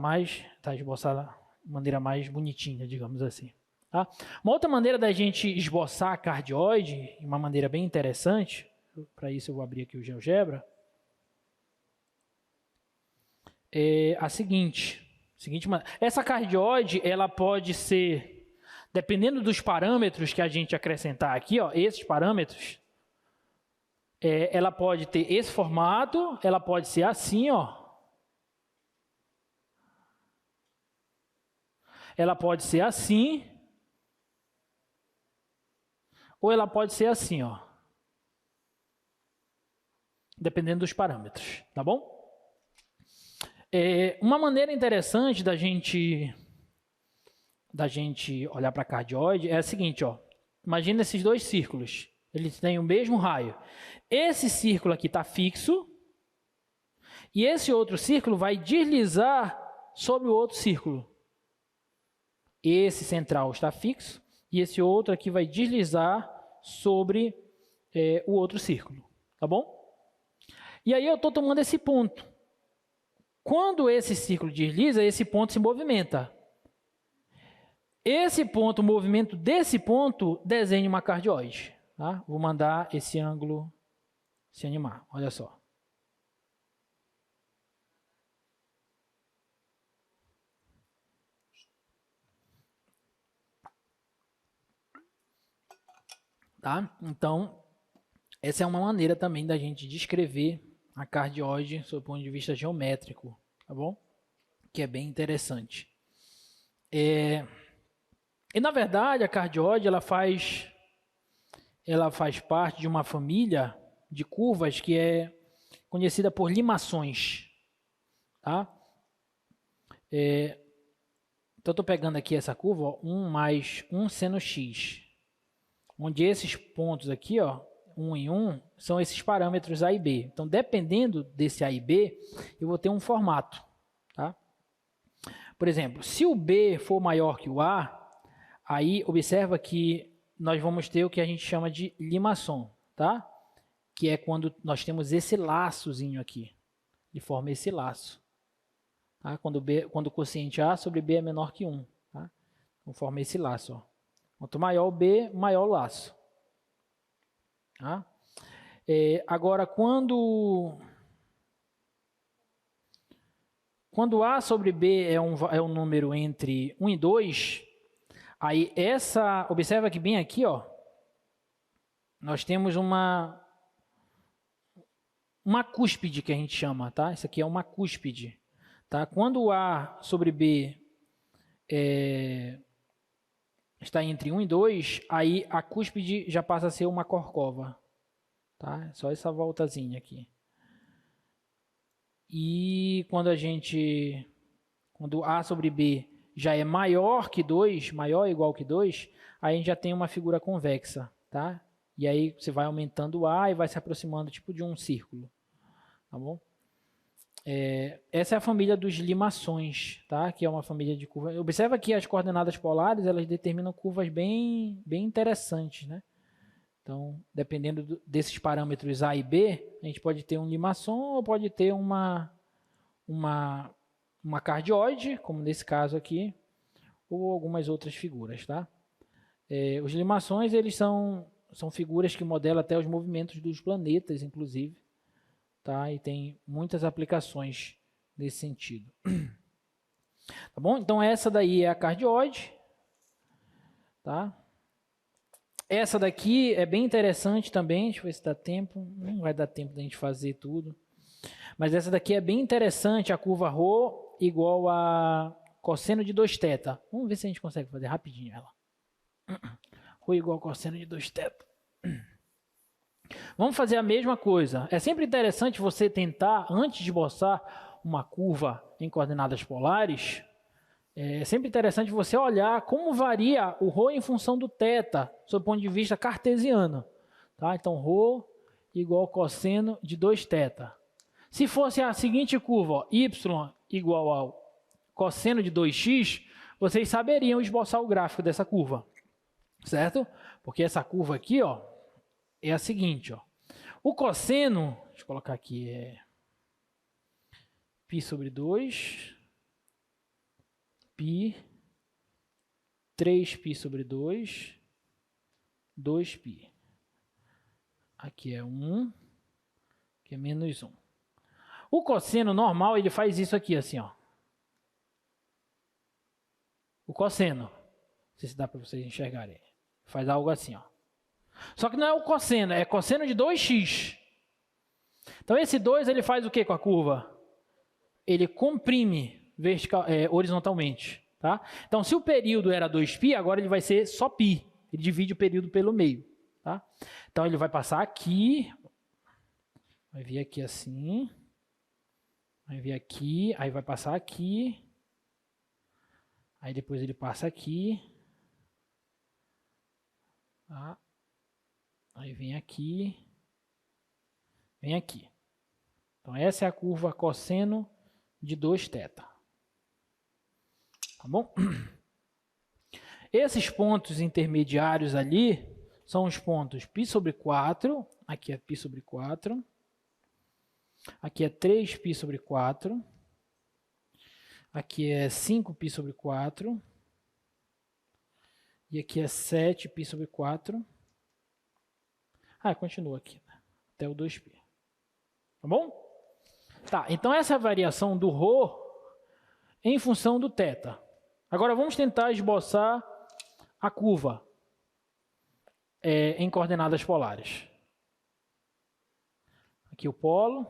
esboçada de maneira mais bonitinha, digamos assim. Tá? Uma outra maneira da gente esboçar a cardioide, uma maneira bem interessante, para isso eu vou abrir aqui o GeoGebra, é a seguinte. Essa cardioide, ela pode ser, dependendo dos parâmetros que a gente acrescentar aqui, ó, esses parâmetros, ela pode ter esse formato, ela pode ser assim, ó. Ela pode ser assim, ou ela pode ser assim, ó. Dependendo dos parâmetros, tá bom? Uma maneira interessante da gente olhar para a cardioide é a seguinte, ó. Imagina esses dois círculos, eles têm o mesmo raio. Esse círculo aqui está fixo e esse outro círculo vai deslizar sobre o outro círculo. Esse central está fixo e esse outro aqui vai deslizar sobre o outro círculo, tá bom? E aí eu estou tomando esse ponto. Quando esse círculo desliza, esse ponto se movimenta. Esse ponto, o movimento desse ponto, desenha uma cardioide. Tá? Vou mandar esse ângulo se animar, olha só. Tá? Então, essa é uma maneira também da gente descrever a cardioide sob o ponto de vista geométrico, tá bom? Que é bem interessante. E na verdade a cardioide ela faz parte de uma família de curvas que é conhecida por limações, tá? Então estou pegando aqui essa curva, ó, 1 mais 1 seno x, onde esses pontos aqui, ó, 1 e 1, são esses parâmetros A e B. Então, dependendo desse A e B, eu vou ter um formato. Tá? Por exemplo, se o B for maior que o A, aí observa que nós vamos ter o que a gente chama de limação, tá? Que é quando nós temos esse laçozinho aqui. Ele forma esse laço. Tá? Quando o quociente A sobre B é menor que 1. Tá? Então, forma esse laço. Ó. Quanto maior o B, maior o laço. Tá? Agora, quando A sobre B é um número entre 1 e 2, aí observa que bem aqui, ó, nós temos uma cúspide que a gente chama, tá? Isso aqui é uma cúspide. Tá? Quando A sobre B está entre 1 e 2, aí a cúspide já passa a ser uma corcova. tá? É só essa voltazinha aqui. E quando A sobre B já é maior que 2, maior ou igual que 2, aí a gente já tem uma figura convexa, tá? E aí você vai aumentando o A e vai se aproximando tipo de um círculo, tá bom? Essa é a família dos limações, tá? Que é uma família de curvas. Observa que as coordenadas polares, elas determinam curvas bem interessantes, né? Então, dependendo desses parâmetros A e B, a gente pode ter um limaçom ou pode ter uma cardioide, como nesse caso aqui, ou algumas outras figuras, tá? Os limações, eles são figuras que modelam até os movimentos dos planetas, inclusive, tá? E tem muitas aplicações nesse sentido. Tá bom? Então, essa daí é a cardioide, tá? Essa daqui é bem interessante também, deixa eu ver se dá tempo, não vai dar tempo da gente fazer tudo, mas essa daqui é bem interessante, a curva ρ igual a cosseno de 2θ. Vamos ver se a gente consegue fazer rapidinho ela. Ρ igual a cosseno de 2θ. Vamos fazer a mesma coisa. É sempre interessante você tentar, antes de esboçar uma curva em coordenadas polares, é sempre interessante você olhar como varia o ρ em função do θ, sob o ponto de vista cartesiano. Tá? Então, ρ igual ao cosseno de 2θ. Se fosse a seguinte curva, ó, y igual ao cosseno de 2x, vocês saberiam esboçar o gráfico dessa curva. Certo? Porque essa curva aqui, ó, é a seguinte. Ó. O cosseno, deixa eu colocar aqui, é π sobre 2... π, 3π sobre 2, 2π. Aqui é 1, aqui é menos 1. O cosseno normal, ele faz isso aqui, assim, ó. O cosseno, não sei se dá para vocês enxergarem, faz algo assim, ó. Só que não é o cosseno, é cosseno de 2x. Então, esse 2, ele faz o que com a curva? Ele comprime horizontalmente, tá? Então, se o período era 2π, agora ele vai ser só π. Ele divide o período pelo meio, tá? Então, ele vai passar aqui, vai vir aqui assim, vai vir aqui, aí vai passar aqui, aí depois ele passa aqui, tá? Aí vem aqui, vem aqui. Então, essa é a curva cosseno de 2θ. Tá bom? Esses pontos intermediários ali são os pontos π sobre 4, aqui é π sobre 4, aqui é 3π sobre 4, aqui é 5π sobre 4, e aqui é 7π sobre 4. Continua aqui, né? Até o 2π. Tá bom? Tá, então essa é a variação do ρ em função do θ. Agora vamos tentar esboçar a curva em coordenadas polares. Aqui o polo,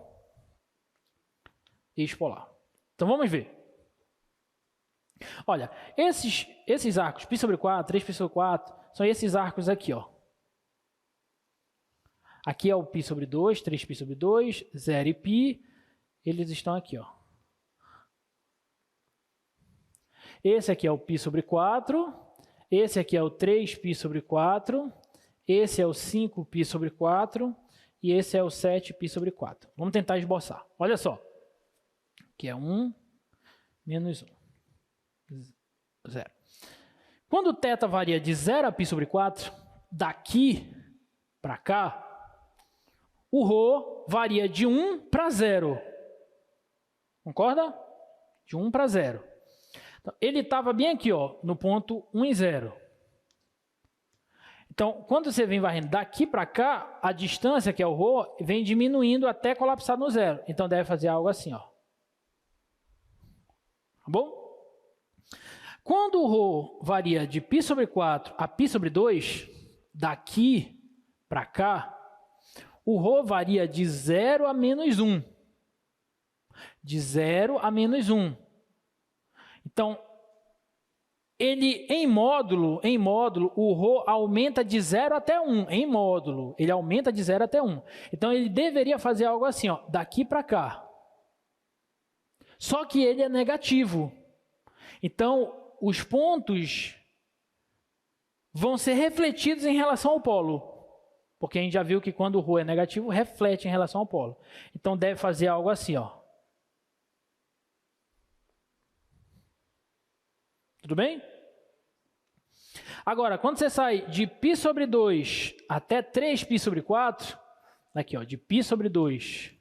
eixo polar. Então vamos ver. Olha, esses arcos, π sobre 4, 3π sobre 4, são esses arcos aqui, ó. Aqui é o π sobre 2, 3π sobre 2, 0 e π, eles estão aqui, ó. Esse aqui é o π sobre 4, esse aqui é o 3π sobre 4, esse é o 5π sobre 4 e esse é o 7π sobre 4. Vamos tentar esboçar. Olha só. Aqui é 1 menos 1. 0. Quando o θ varia de 0 a π sobre 4, daqui para cá, o ρ varia de 1 para 0. Concorda? De 1 para 0. Então, ele estava bem aqui, ó, no ponto 1 e 0. Então, quando você vem varrendo daqui para cá, a distância, que é o ρ, vem diminuindo até colapsar no 0. Então, deve fazer algo assim, ó. Tá bom? Quando o ρ varia de π sobre 4 a π sobre 2, daqui para cá, o ρ varia de 0 a menos 1. De 0 a menos 1. Então, ele em módulo, o ρ aumenta de 0 até 1. Em módulo, ele aumenta de 0 até 1. Então, ele deveria fazer algo assim, ó, daqui para cá. Só que ele é negativo. Então, os pontos vão ser refletidos em relação ao polo. Porque a gente já viu que quando o ρ é negativo, reflete em relação ao polo. Então, deve fazer algo assim, ó. Tudo bem? Agora, quando você sai de π sobre 2 até 3π sobre 4, aqui, ó, de π sobre 2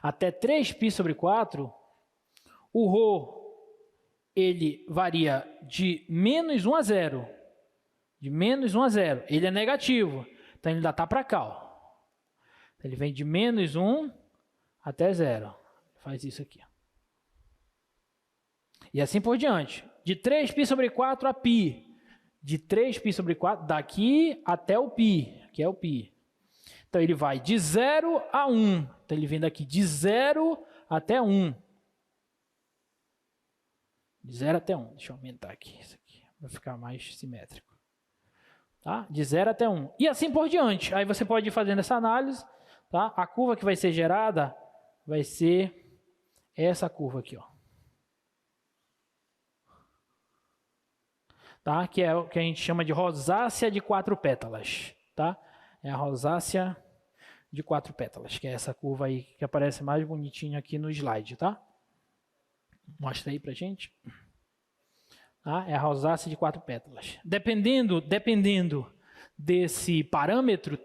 até 3π sobre 4, o ρ, ele varia de menos 1 a 0. De menos 1 a 0. Ele é negativo. Então, ele ainda está para cá. Ó. Ele vem de menos 1 até 0. Faz isso aqui. Ó. E assim por diante. De 3π sobre 4 a π. De 3π sobre 4, daqui até o π. Que é o π. Então, ele vai de 0 a 1. Então, ele vem daqui de 0 até 1. De 0 até 1. Deixa eu aumentar aqui isso aqui, para ficar mais simétrico. Tá? De 0 até 1. E assim por diante. Aí você pode ir fazendo essa análise. Tá? A curva que vai ser gerada vai ser essa curva aqui. Ó. Tá? Que é o que a gente chama de rosácea de 4 pétalas. Tá? É a rosácea de 4 pétalas. Que é essa curva aí que aparece mais bonitinha aqui no slide. Tá? Mostra aí pra gente. Tá? É a rosácea de 4 pétalas. Dependendo desse parâmetro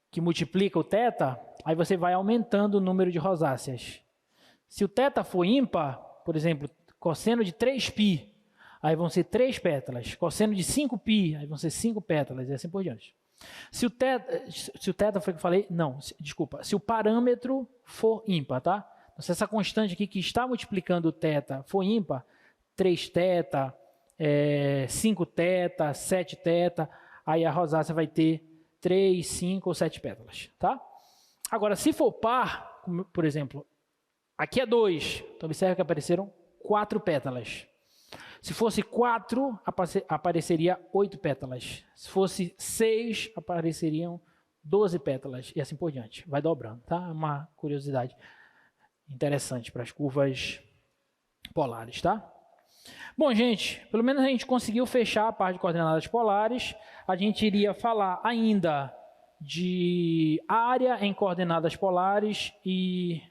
que multiplica o θ, aí você vai aumentando o número de rosáceas. Se o θ for ímpar, por exemplo, cosseno de 3π, aí vão ser 3 pétalas. Cosseno de 5π, aí vão ser 5 pétalas, e assim por diante. Se o θ foi o que eu falei, não, desculpa, se o parâmetro for ímpar, tá? Então, se essa constante aqui que está multiplicando o θ for ímpar, 3θ, 5θ, 7θ, aí a rosácea vai ter 3, 5 ou 7 pétalas, tá? Agora, se for par, como, por exemplo, aqui é 2, então observe que apareceram 4 pétalas. Se fosse 4, apareceria 8 pétalas. Se fosse 6, apareceriam 12 pétalas, e assim por diante. Vai dobrando, tá? É uma curiosidade interessante para as curvas polares, tá? Bom, gente, pelo menos a gente conseguiu fechar a parte de coordenadas polares. A gente iria falar ainda de área em coordenadas polares e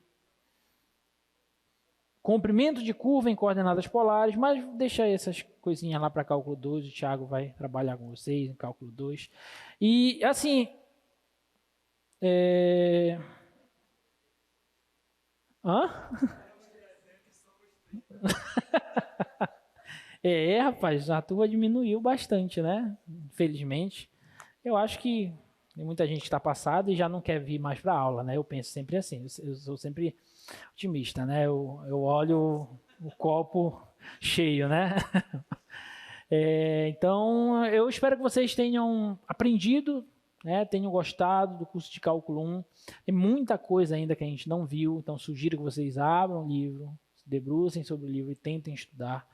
comprimento de curva em coordenadas polares, mas deixa essas coisinhas lá para cálculo 2, o Thiago vai trabalhar com vocês em cálculo 2. E, assim... Hã? Rapaz, a turma diminuiu bastante, né? Infelizmente. Eu acho que tem muita gente que está passada e já não quer vir mais para a aula, né? Eu penso sempre assim, eu sou sempre otimista, né? Eu olho o copo cheio, né? Então, eu espero que vocês tenham aprendido, né? Tenham gostado do curso de Cálculo 1. Tem muita coisa ainda que a gente não viu, então sugiro que vocês abram o livro, se debrucem sobre o livro e tentem estudar.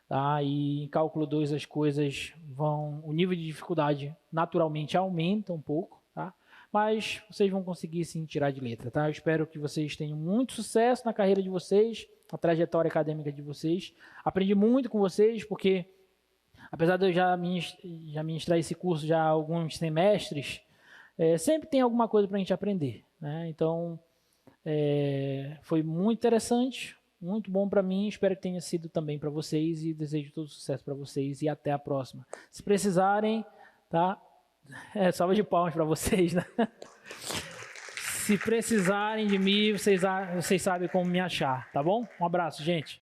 Tá? E em Cálculo 2 as coisas o nível de dificuldade naturalmente aumenta um pouco, tá? Mas vocês vão conseguir sim tirar de letra, tá? Eu espero que vocês tenham muito sucesso na carreira de vocês, na trajetória acadêmica de vocês. Aprendi muito com vocês, porque apesar de eu já ministrar esse curso já há alguns semestres, sempre tem alguma coisa para a gente aprender, né? Então, foi muito interessante, muito bom para mim, espero que tenha sido também para vocês e desejo todo sucesso para vocês e até a próxima. Se precisarem, tá? Salva de palmas para vocês, né? Se precisarem de mim, vocês sabem como me achar, tá bom? Um abraço, gente.